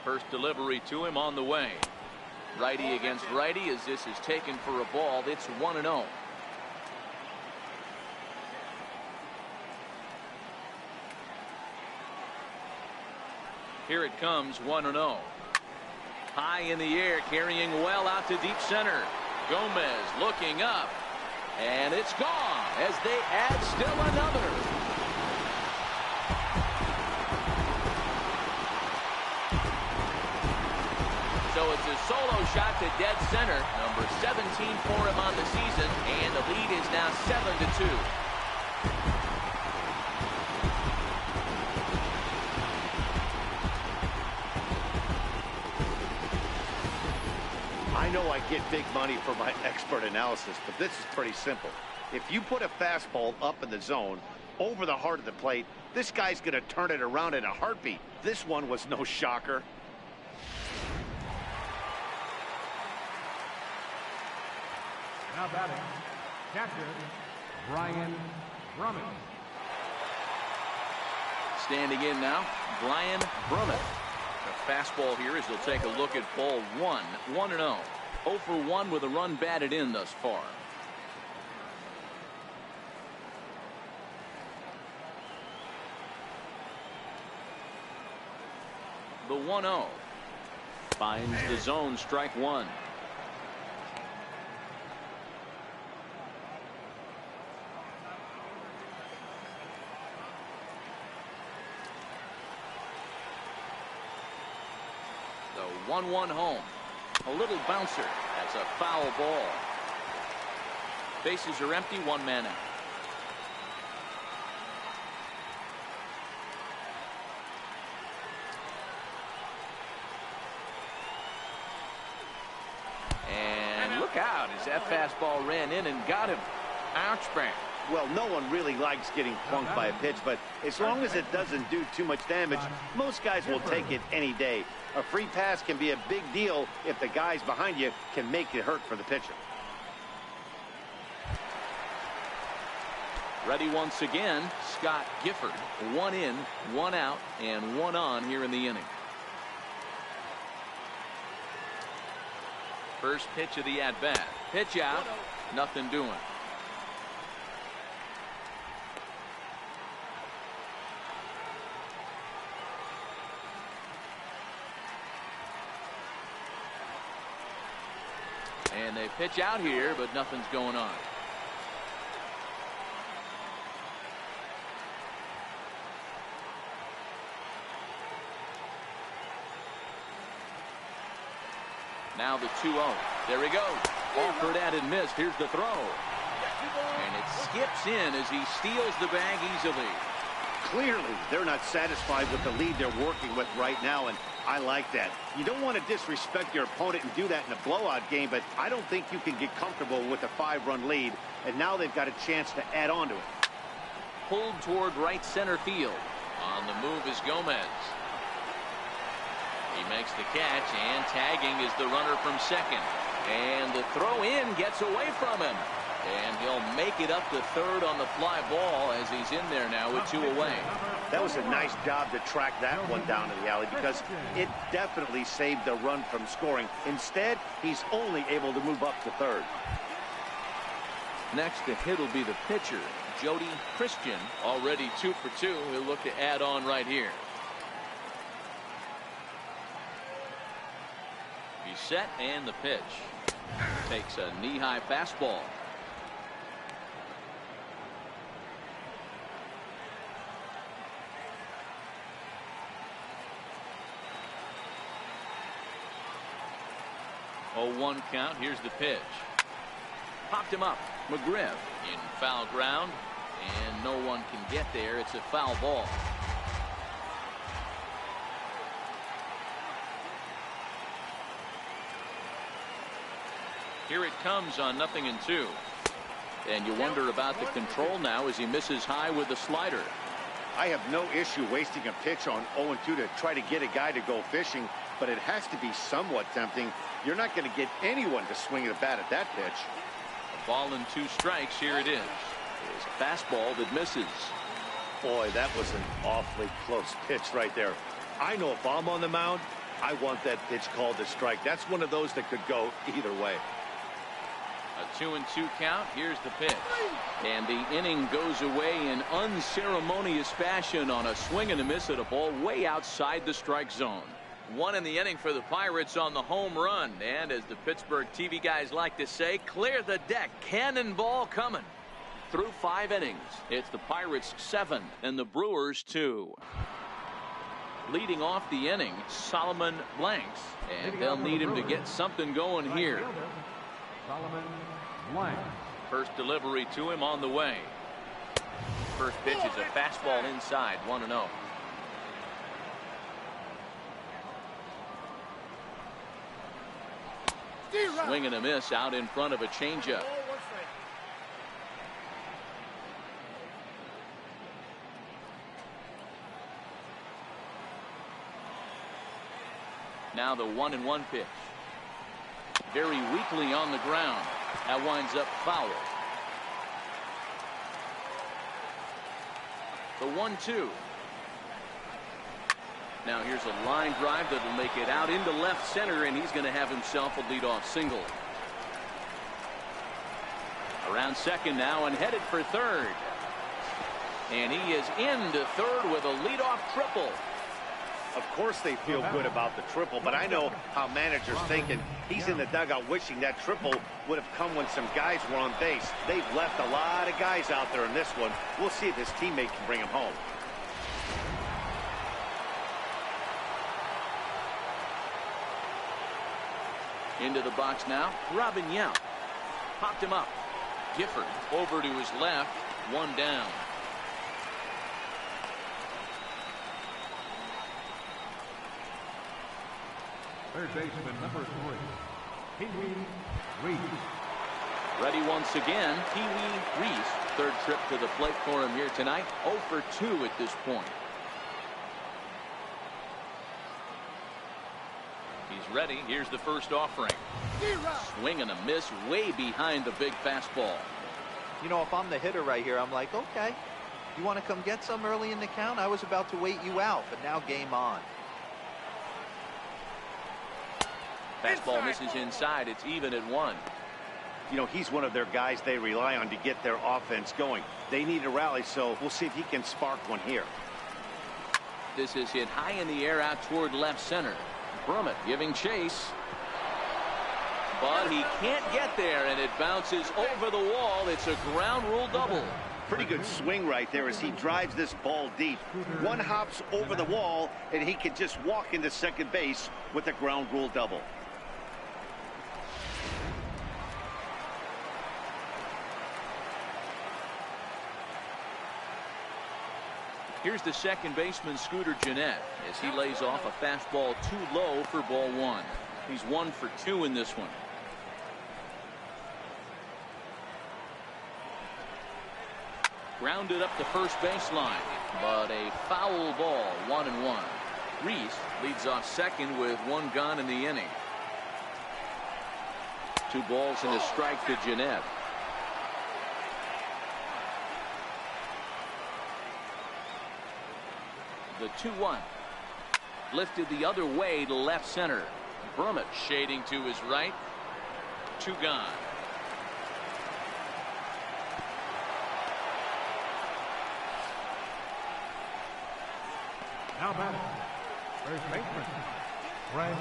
First delivery to him on the way. Righty against righty as this is taken for a ball. It's 1-0. Here it comes, 1-0. High in the air, carrying well out to deep center. Gomez looking up, and it's gone as they add still another. So it's a solo shot to dead center, number 17 for him on the season, and the lead is now 7-2. I know I get big money for my expert analysis, but this is pretty simple. If you put a fastball up in the zone over the heart of the plate, this guy's going to turn it around in a heartbeat. This one was no shocker. Now batting, catcher, Brian Brummett. Standing in now, Brian Brummett. A fastball here as they'll take a look at ball 1. 1-0. 0 for 1 with a run batted in thus far. The 1-0 finds the zone, strike 1. The 1-1 home. A little bouncer. That's a foul ball. Bases are empty, 1 man out. And look out as that fastball ran in and got him. Ouch bang. Well, no one really likes getting plunked by a pitch, but as long as it doesn't do too much damage, most guys will take it any day. A free pass can be a big deal if the guys behind you can make it hurt for the pitcher. Ready once again, Scott Gifford. 1 in, 1 out, and 1 on here in the inning. First pitch of the at-bat. Pitch out, nothing doing. And they pitch out here, but nothing's going on. Now the 2-0. There he goes. Offered at and missed. Here's the throw. And it skips in as he steals the bag easily. Clearly, they're not satisfied with the lead they're working with right now, and I like that. You don't want to disrespect your opponent and do that in a blowout game, but I don't think you can get comfortable with a 5-run lead, and now they've got a chance to add on to it. Pulled toward right center field. On the move is Gomez. He makes the catch, and tagging is the runner from second. And the throw in gets away from him. And he'll make it up to third on the fly ball as he's in there now with 2 away. That was a nice job to track that one down to the alley because it definitely saved the run from scoring. Instead, he's only able to move up to third. Next to hit will be the pitcher, Jody Christian, already 2 for 2. He'll look to add on right here. He's set, and the pitch. Takes a knee-high fastball. Oh, 1 count. Here's the pitch. Popped him up. McGriff in foul ground, and no one can get there. It's a foul ball. Here it comes on 0-2. And you wonder about the control now as he misses high with the slider. I have no issue wasting a pitch on 0-2 to try to get a guy to go fishing, but it has to be somewhat tempting. You're not going to get anyone to swing the bat at that pitch. Ball and 2 strikes. Here it is. It's a fastball that misses. Boy, that was an awfully close pitch right there. I know if I'm on the mound, I want that pitch called a strike. That's one of those that could go either way. A 2-2 count. Here's the pitch. And the inning goes away in unceremonious fashion on a swing and a miss at a ball way outside the strike zone. 1 in the inning for the Pirates on the home run. And as the Pittsburgh TV guys like to say, clear the deck. Cannonball coming. Through 5 innings, it's the Pirates 7 and the Brewers 2. Leading off the inning, Solomon Blanks, and they'll need him to get something going here. Solomon Blanks. First delivery to him on the way. First pitch is a fastball inside, 1-0. Swing and a miss out in front of a changeup. Now the 1-1 pitch. Very weakly on the ground. That winds up foul. The 1-2. Now here's a line drive that'll make it out into left center, and he's going to have himself a leadoff single. Around second now and headed for third. And he is into third with a leadoff triple. Of course they feel good about the triple, but I know how managers think, and he's in the dugout wishing that triple would have come when some guys were on base. They've left a lot of guys out there in this one. We'll see if his teammate can bring him home. Into the box now, Robin Yount. Popped him up. Gifford over to his left, 1 down. Third baseman number 3, Pee Wee Reese. Ready once again, Pee Wee Reese. Third trip to the plate for him here tonight. 0 for 2 at this point. He's ready. Here's the first offering. Swing and a miss way behind the big fastball. You know, if I'm the hitter right here, I'm like, okay, you want to come get some early in the count? I was about to wait you out, but now game on. Fastball misses inside. It's even at 1. You know, he's one of their guys they rely on to get their offense going. They need a rally, so we'll see if he can spark one here. This is hit high in the air out toward left center. Brummett giving chase. But he can't get there, and it bounces over the wall. It's a ground rule double. Pretty good swing right there as he drives this ball deep. One hops over the wall, and he can just walk into second base with a ground rule double. Here's the second baseman, Scooter Gennett, as he lays off a fastball too low for ball 1. He's 1 for 2 in this one. Grounded up the first baseline, but a foul ball, 1-1. Reese leads off second with 1 gone in the inning. 2 balls and a strike to Gennett. The 2-1. Lifted the other way to left center. Brummett shading to his right. 2 gone. Now batting, first baseman, Fred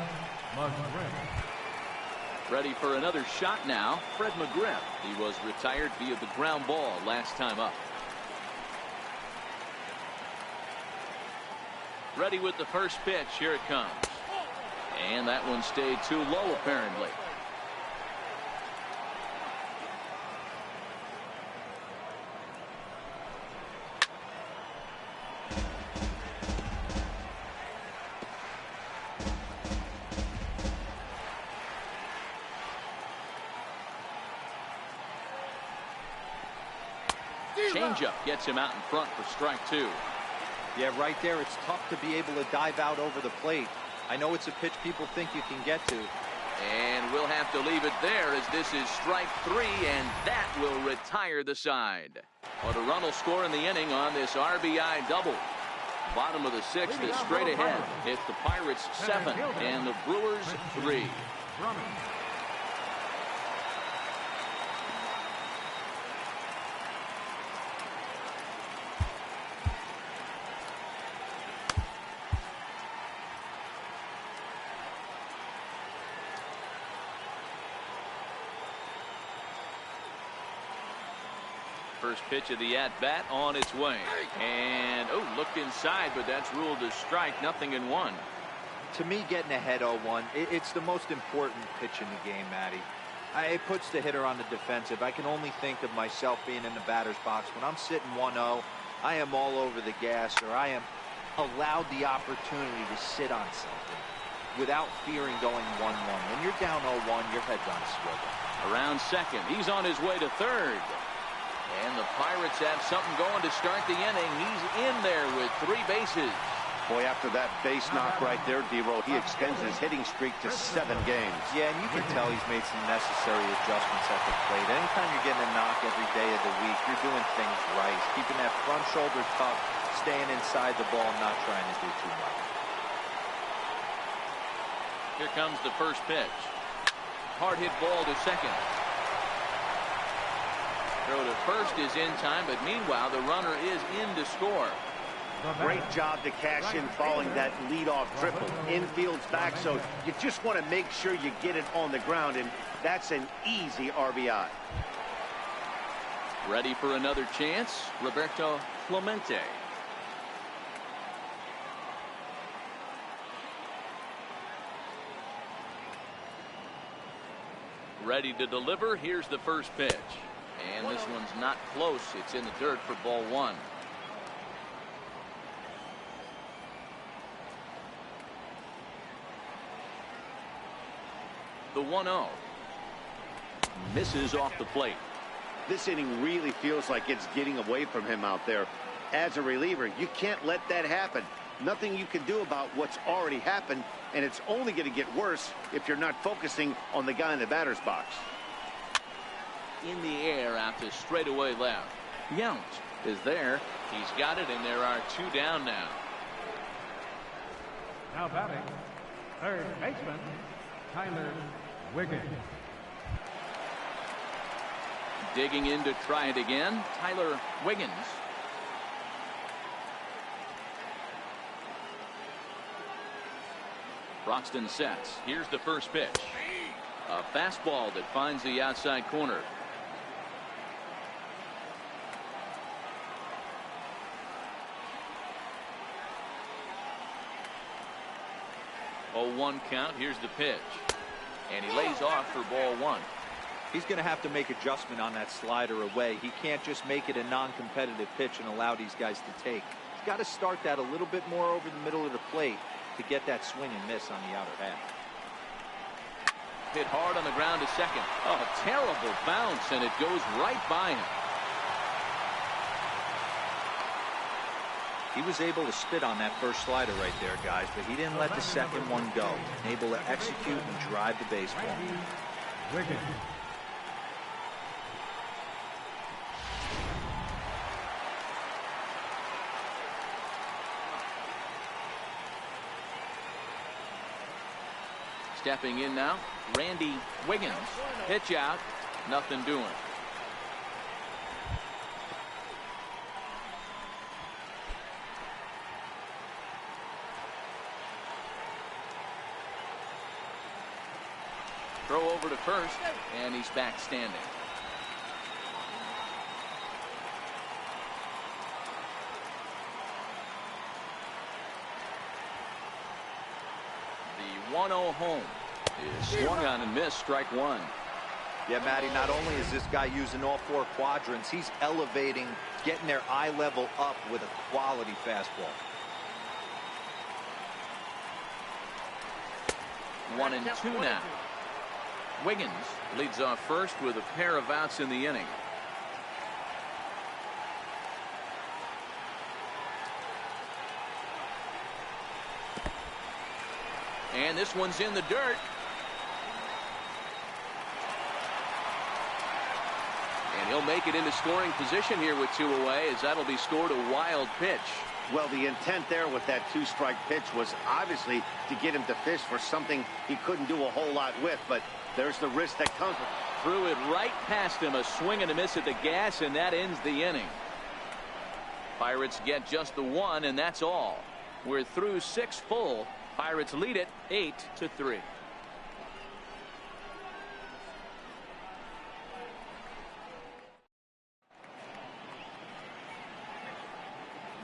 McGriff. Ready for another shot now, Fred McGriff. He was retired via the ground ball last time up. Ready with the first pitch. Here it comes. And that one stayed too low, apparently. Changeup gets him out in front for strike 2. Yeah, right there, it's tough to be able to dive out over the plate. I know it's a pitch people think you can get to. And we'll have to leave it there as this is strike 3, and that will retire the side. Well, the run will score in the inning on this RBI double. Bottom of the 6th is straight ahead. It's the Pirates 7 and the Brewers 3. First pitch of the at-bat on its way. And, looked inside, but that's ruled a strike. 0-1. To me, getting ahead 0-1, it's the most important pitch in the game, Matty. It puts the hitter on the defensive. I can only think of myself being in the batter's box. When I'm sitting 1-0, I am all over the gas, or I am allowed the opportunity to sit on something without fearing going 1-1. When you're down 0-1, your head's on a swivel. Around second. He's on his way to third. And the Pirates have something going to start the inning. He's in there with 3 bases. Boy, after that base knock right there, D-Roll, he extends his hitting streak to 7 games. Yeah, and you can tell he's made some necessary adjustments at the plate. Anytime you're getting a knock every day of the week, you're doing things right. Keeping that front shoulder tucked, staying inside the ball, not trying to do too much. Here comes the first pitch. Hard hit ball to second. Throw to first is in time, but meanwhile the runner is in to score. Great job to cash in following that leadoff triple. Infield's back, so you just want to make sure you get it on the ground, and that's an easy RBI. Ready for another chance, Roberto Clemente. Ready to deliver. Here's the first pitch. And this one's not close. It's in the dirt for ball 1. The 1-0. Misses off the plate. This inning really feels like it's getting away from him out there. As a reliever, you can't let that happen. Nothing you can do about what's already happened, and it's only going to get worse if you're not focusing on the guy in the batter's box. In the air out to straightaway left. Yount is there. He's got it, and there are 2 down now. Now batting, third baseman, Tyler Wiggins. Digging in to try it again, Tyler Wiggins. Broxton sets. Here's the first pitch. A fastball that finds the outside corner. Oh, 1 count. Here's the pitch. And he lays off for ball 1. He's going to have to make adjustment on that slider away. He can't just make it a non-competitive pitch and allow these guys to take. He's got to start that a little bit more over the middle of the plate to get that swing and miss on the outer half. Hit hard on the ground to second. Oh, a terrible bounce, and it goes right by him. He was able to spit on that first slider right there, guys, but he didn't let the second one go. Able to execute and drive the baseball. Wiggins. Stepping in now, Randy Wiggins. Pitch out, nothing doing. Throw over to first, and he's back standing. The 1-0 home is swung on and missed, strike 1. Yeah, Matty, not only is this guy using all 4 quadrants, he's elevating, getting their eye level up with a quality fastball. 1-2 now. Wiggins leads off first with a pair of outs in the inning. And this one's in the dirt. He'll make it into scoring position here with 2 away, as that'll be scored a wild pitch. Well, the intent there with that 2-strike pitch was obviously to get him to fish for something he couldn't do a whole lot with, but there's the risk that comes with it. Threw it right past him, a swing and a miss at the gas, and that ends the inning. Pirates get just the 1, and that's all. We're through 6 full. Pirates lead it 8-3.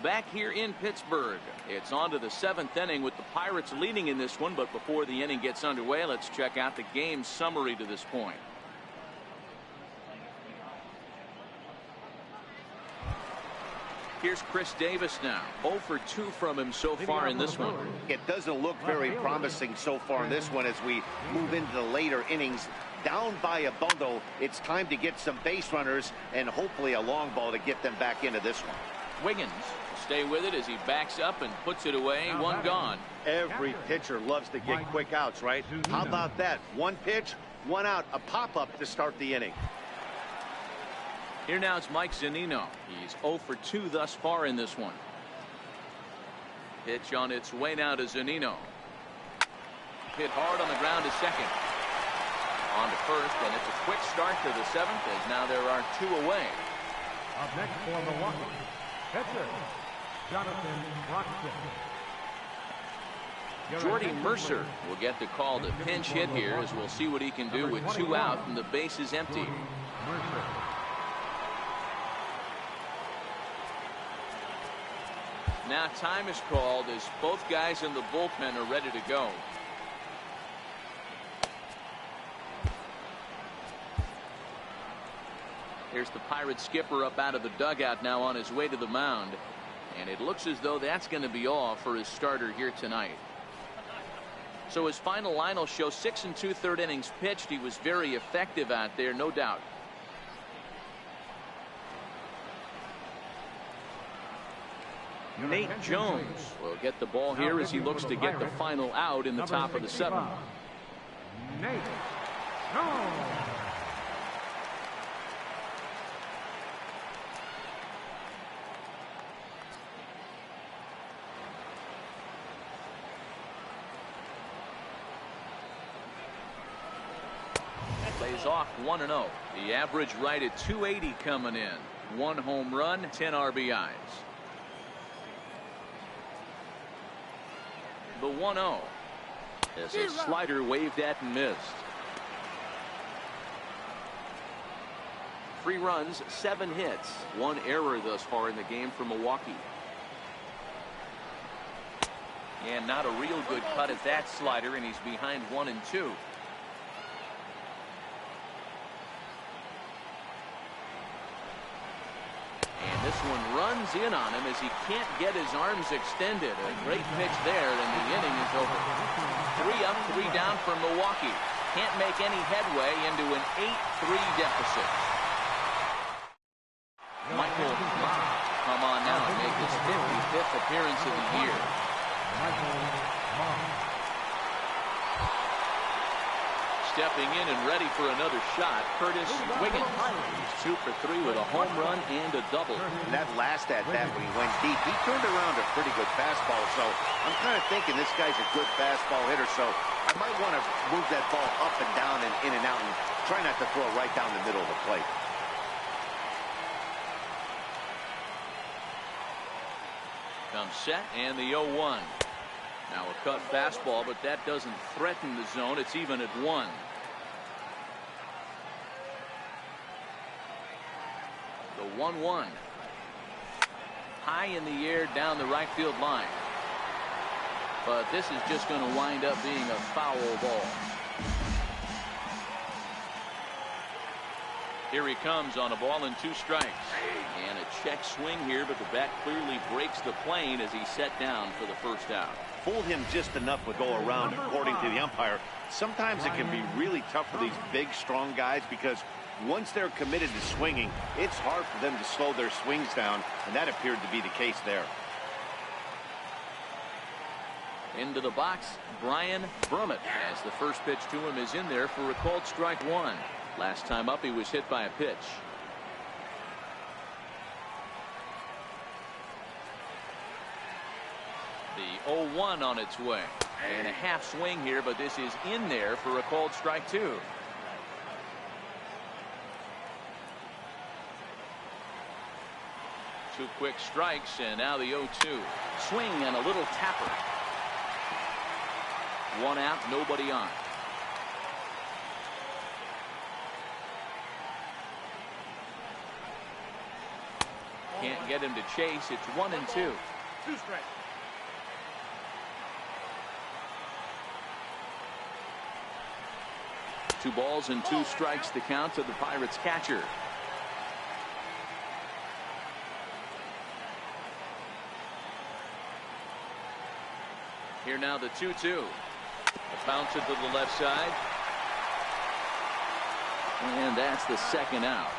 Back here in Pittsburgh, it's on to the 7th inning with the Pirates leading in this one. But before the inning gets underway, let's check out the game summary to this point. Here's Chris Davis now. 0 for 2 from him so far in this one. It doesn't look very promising so far in this one as we move into the later innings. Down by a bundle, it's time to get some base runners and hopefully a long ball to get them back into this one. Wiggins will stay with it as he backs up and puts it away. 1 gone. Every pitcher loves to get quick outs, right? How about that? 1 pitch, 1 out, a pop-up to start the inning. Here now it's Mike Zunino. He's 0 for 2 thus far in this one. Pitch on its way now to Zunino. Hit hard on the ground to second. On to first, and it's a quick start to the 7th as now there are 2 away. Up next for Milwaukee, pitcher Jonathan Roxton. Jordy Mercer will get the call to pinch hit here, as we'll see what he can do with 2 out and the base is empty. Now time is called as both guys in the bullpen are ready to go. Here's the Pirates skipper up out of the dugout now on his way to the mound. And it looks as though that's going to be all for his starter here tonight. So his final line will show 6 2/3 innings pitched. He was very effective out there, no doubt. Nate Jones will get the ball here as he looks to get the final out in the top of the 7th. Nate Jones. Plays off 1-0. The average right at 280 coming in. 1 home run, 10 RBIs. The 1-0 as a slider waved at and missed. 3 runs, 7 hits, 1 error thus far in the game for Milwaukee. And not a real good cut at that slider, and he's behind 1-2. And this one runs in on him as he can't get his arms extended. A great pitch there, and the inning is over. 3 up, 3 down for Milwaukee. Can't make any headway into an 8-3 deficit. Michael Mott come on now and make his 55th appearance of the year. Stepping in and ready for another shot, Curtis Wiggins. He's 2 for 3 with a home run and a double. And that last at bat when he went deep, he turned around a pretty good fastball. So I'm kind of thinking this guy's a good fastball hitter. So I might want to move that ball up and down and in and out and try not to throw it right down the middle of the plate. Comes set and the 0-1. Now a cut fastball, but that doesn't threaten the zone. It's even at 1. The 1-1. High in the air down the right field line. But this is just going to wind up being a foul ball. Here he comes on a ball and 2 strikes. And a check swing here, but the bat clearly breaks the plane as he's set down for the first out. Fooled him just enough to go around, according to the umpire. Sometimes it can be really tough for these big, strong guys because once they're committed to swinging, it's hard for them to slow their swings down, and that appeared to be the case there. Into the box, Brian Brummett, as the first pitch to him is in there for a called strike 1. Last time up, he was hit by a pitch. The 0-1 on its way. And a half swing here, but this is in there for a called strike 2. Two quick strikes, and now the 0-2. Swing and a little tapper. One out, nobody on. Can't get him to chase. It's 1-2. 2 strikes. Two balls and 2 strikes to count to the Pirates catcher. Here now the 2-2. A bounce it to the left side. And that's the second out.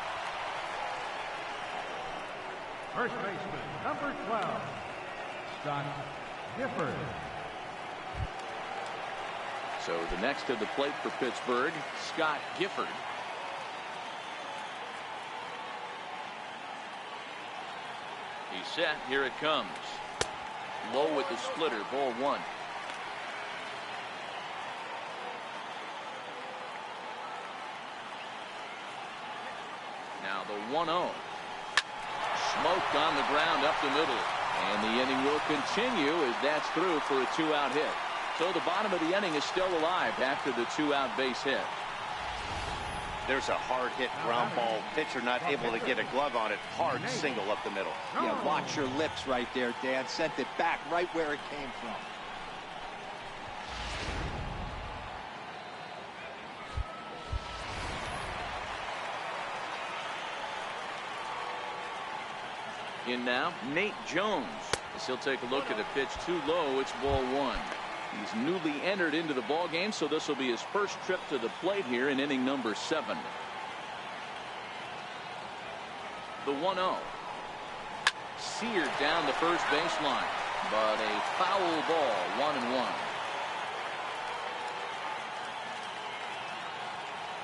First baseman, number 12, Scott Gifford. So the next to the plate for Pittsburgh, Scott Gifford. He's set. Here it comes. Low with the splitter. Ball 1. Now the 1-0. Smoked on the ground up the middle. And the inning will continue as that's through for a 2-out hit. So the bottom of the inning is still alive after the 2-out base hit. There's a hard hit ground ball. Pitcher not able to get a glove on it. Hard single up the middle. Yeah, watch your lips right there, Dan. Sent it back right where it came from. In now, Nate Jones. As he'll take a look at a pitch too low. It's ball 1. He's newly entered into the ball game, so this will be his first trip to the plate here in inning number 7. The 1-0. Seared down the first baseline, but a foul ball. 1-1.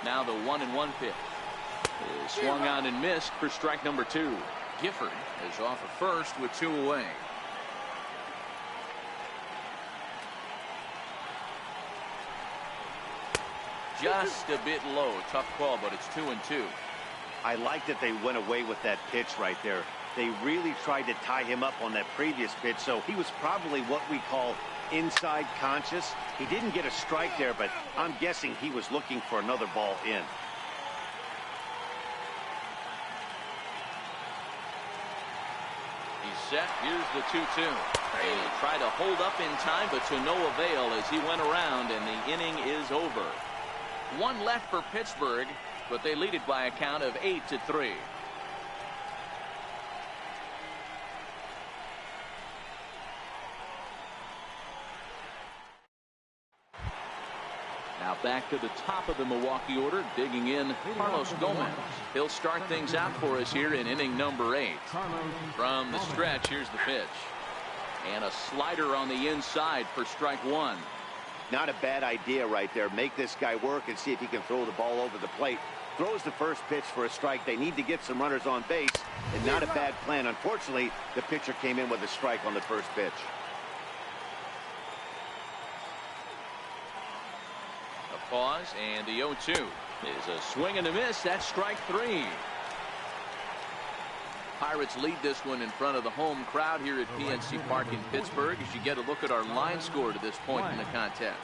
Now the 1-1 pitch is swung on and missed for strike number 2. Gifford is off at first with 2 away. Just a bit low. Tough call, but it's 2-2. I like that they went away with that pitch right there. They really tried to tie him up on that previous pitch, so he was probably what we call inside conscious. He didn't get a strike there, but I'm guessing he was looking for another ball in. He's set. Here's the 2-2. He'll try to hold up in time, but to no avail as he went around, and the inning is over. 1 left for Pittsburgh, but they lead it by a count of 8-3. Now back to the top of the Milwaukee order, digging in Carlos Gomez. He'll start things out for us here in inning number 8. From the stretch, here's the pitch. And a slider on the inside for strike 1. Not a bad idea right there. Make this guy work and see if he can throw the ball over the plate. Throws the first pitch for a strike. They need to get some runners on base, and not a bad plan. Unfortunately, the pitcher came in with a strike on the first pitch. A pause, and the 0-2 is a swing and a miss. That's strike 3. Pirates lead this one in front of the home crowd here at PNC Park in Pittsburgh as you get a look at our line score to this point in the contest.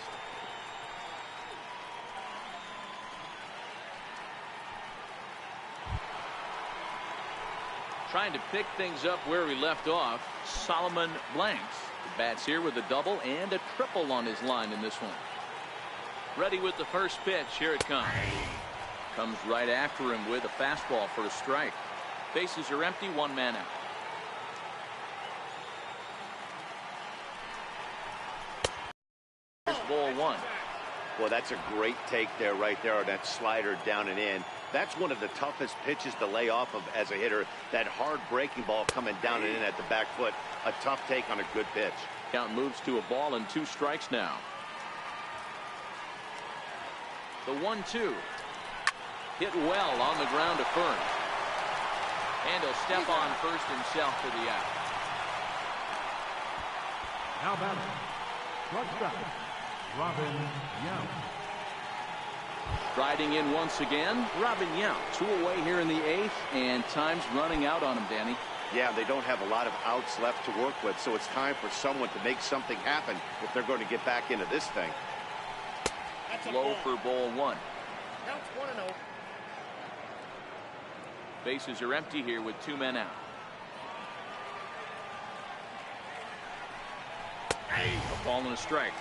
Trying to pick things up where we left off, Solomon Blanks. The bats here with a double and a triple on his line in this one. Ready with the first pitch. Here it comes. Comes right after him with a fastball for a strike. Bases are empty, 1 man out. Here's ball 1. Well, that's a great take there, right there on that slider down and in. That's one of the toughest pitches to lay off of as a hitter. That hard breaking ball coming down and in at the back foot. A tough take on a good pitch. Count moves to a ball and 2 strikes now. The 1-2. Hit well on the ground to first. And he'll step on first himself for the out. Now batting, shortstop, Robin Young. Striding in once again, Robin Young. 2 away here in the 8th, and time's running out on him, Danny. Yeah, they don't have a lot of outs left to work with, so it's time for someone to make something happen if they're going to get back into this thing. Low for ball 1. Counts 1-0. Bases are empty here with 2 men out. A ball and a strike.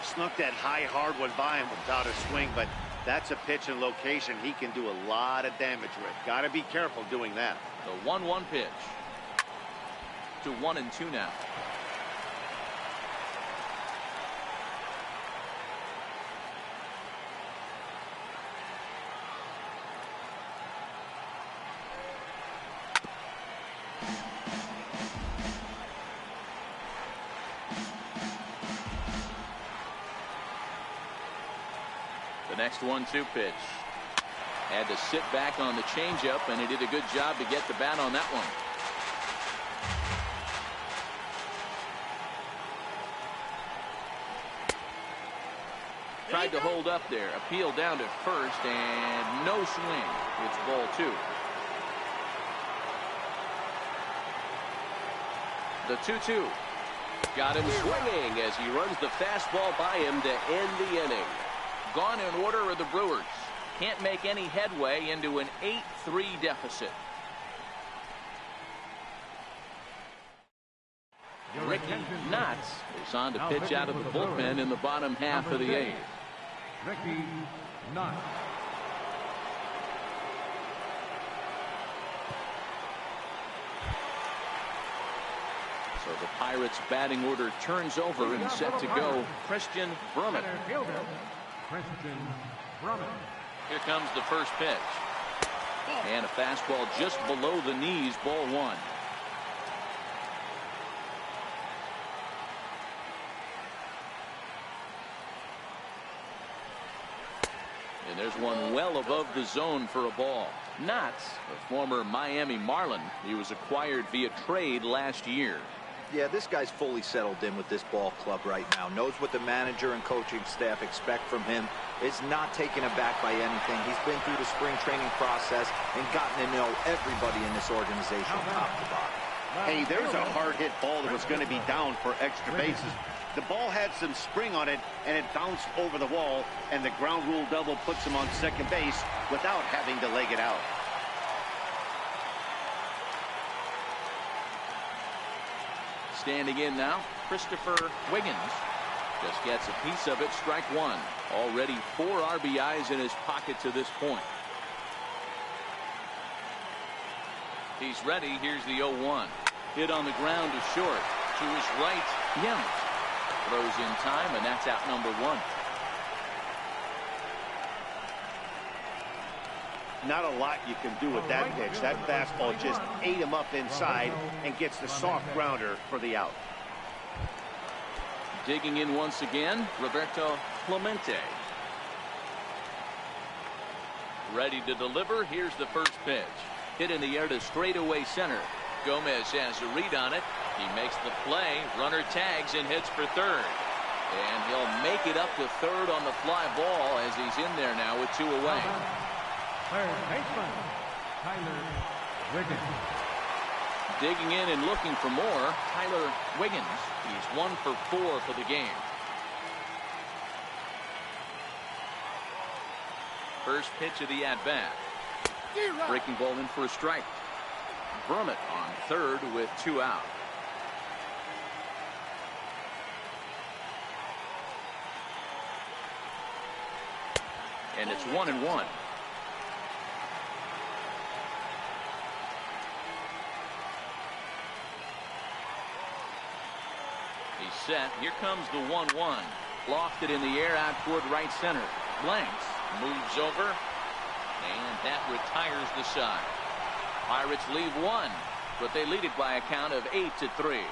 Snuck that high hard one by him without a swing, but that's a pitch and location he can do a lot of damage with. Got to be careful doing that. The 1-1 pitch. To 1-2 now. The next 1-2 pitch. Had to sit back on the changeup, and he did a good job to get the bat on that one. Tried to hold up there. Appeal down to first, and no swing. It's ball 2. The 2-2. Got him swinging as he runs the fastball by him to end the inning. Gone in order are the Brewers. Can't make any headway into an 8-3 deficit. Ricky Knotts is on to pitch out of the bullpen in the bottom half of the 8th. Ricky Knotts. So the Pirates batting order turns over and set to go. Christian Brummett. Center fielder, Christian Brummett. Here comes the first pitch. And a fastball just below the knees, ball 1. And there's one well above the zone for a ball. Knotts, a former Miami Marlin. He was acquired via trade last year. Yeah, this guy's fully settled in with this ball club right now. Knows what the manager and coaching staff expect from him. Is not taken aback by anything. He's been through the spring training process and gotten to know everybody in this organization top to bottom. Hey, there's a hard hit ball that was going to be down for extra bases. The ball had some spring on it, and it bounced over the wall, and the ground rule double puts him on second base without having to leg it out. Standing in now, Christopher Wiggins. Just gets a piece of it, strike 1. Already 4 RBIs in his pocket to this point. He's ready. Here's the 0-1. Hit on the ground to short. To his right, Yount. Throws in time, and that's out number 1. Not a lot you can do with that pitch. That fastball just ate him up inside and gets the soft grounder for the out. Digging in once again, Roberto Clemente. Ready to deliver. Here's the first pitch. Hit in the air to straightaway center. Gomez has a read on it. He makes the play. Runner tags and hits for third. And he'll make it up to third on the fly ball as he's in there now with 2 away. Third baseman, Tyler Wiggins. Digging in and looking for more, Tyler Wiggins. He's 1 for 4 for the game. First pitch of the at-bat. Breaking ball in for a strike. Brummett on third with 2 out. And it's 1-1. He's set. Here comes the 1-1. Lofted in the air out toward right center. Blanks moves over, and that retires the side. Pirates leave 1, but they lead it by a count of 8-3.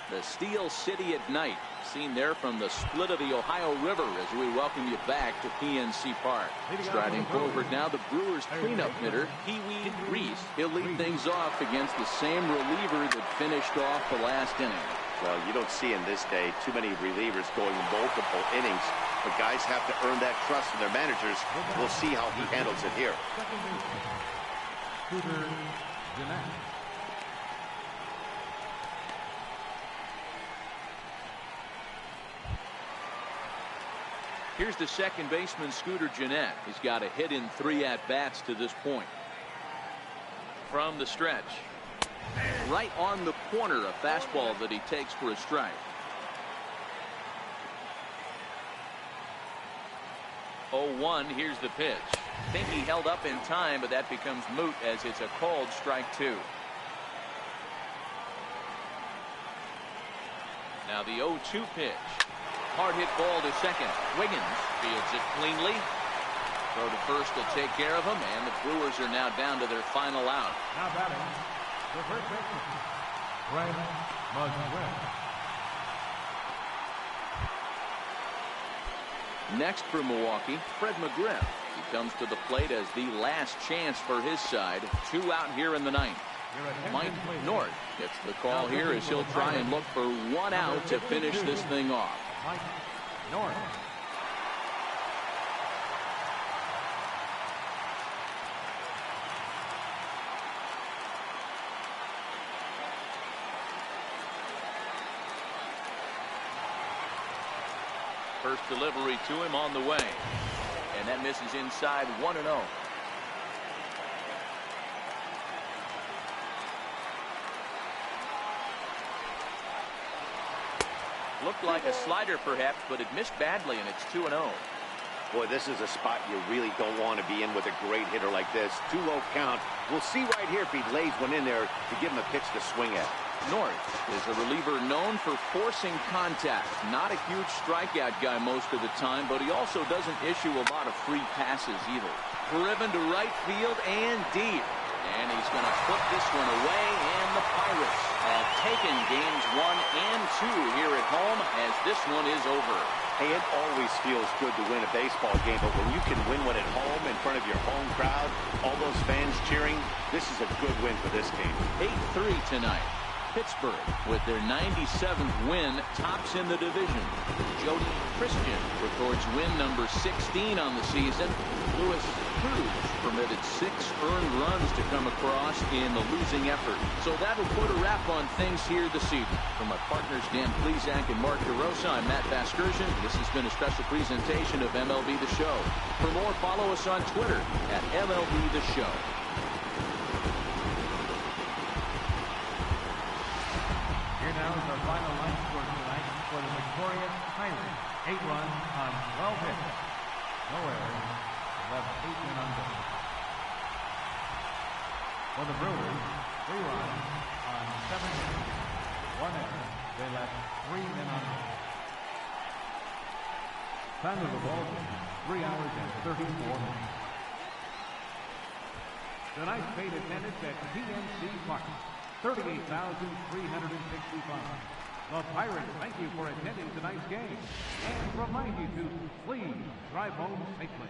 The Steel City at night, seen there from the split of the Ohio River as we welcome you back to PNC Park. Striding forward now, the Brewers cleanup hitter, Pee-wee Reese. He'll lead things off against the same reliever that finished off the last inning. Well, you don't see in this day too many relievers going multiple innings, but guys have to earn that trust from their managers. We'll see how he handles it here. Here's the second baseman, Scooter Gennett. He's got a hit in 3 at-bats to this point. From the stretch. Right on the corner, a fastball that he takes for a strike. 0-1, here's the pitch. I think he held up in time, but that becomes moot as it's a called strike 2. Now the 0-2 pitch. Hard hit ball to second. Wiggins fields it cleanly. Throw to first will take care of him, and the Brewers are now down to their final out. Now batting, the first baseman, Fred McGriff. Next for Milwaukee, Fred McGriff. He comes to the plate as the last chance for his side. 2 out here in the 9th. Mike North gets the call here as he'll try and look for 1 out to finish this thing off. Mike North. First delivery to him on the way, and that misses inside. 1-0. Looked like a slider perhaps, but it missed badly, and it's 2-0. Boy, this is a spot you really don't want to be in with a great hitter like this. 2-0 count. We'll see right here if he lays one in there to give him a pitch to swing at. North is a reliever known for forcing contact. Not a huge strikeout guy most of the time, but he also doesn't issue a lot of free passes either. Driven to right field and deep. And he's going to put this one away, and the Pirates have taken games 1 and 2 here at home as this one is over. Hey, it always feels good to win a baseball game, but when you can win one at home in front of your home crowd, all those fans cheering, this is a good win for this team. 8-3 tonight. Pittsburgh, with their 97th win, tops in the division. Jody Christian records win number 16 on the season. Louis Cruz permitted 6 earned runs to come across in the losing effort. So that'll put a wrap on things here this evening. For my partners Dan Plesac and Mark DeRosa, I'm Matt Vasgersian. This has been a special presentation of MLB The Show. For more, follow us on Twitter at MLB The Show. Here now is our final line score tonight for the victorious Pirates. 8 runs on 12 hits. No errors. Left 8 men on base. For the Brewers, 3 runs on 7 hits. 1 error. They left 3 men on base. Time of the ball game, 3 hours and 34 minutes. Tonight's paid attendance at PNC Park, 38,365. The Pirates thank you for attending tonight's game and remind you to please drive home safely.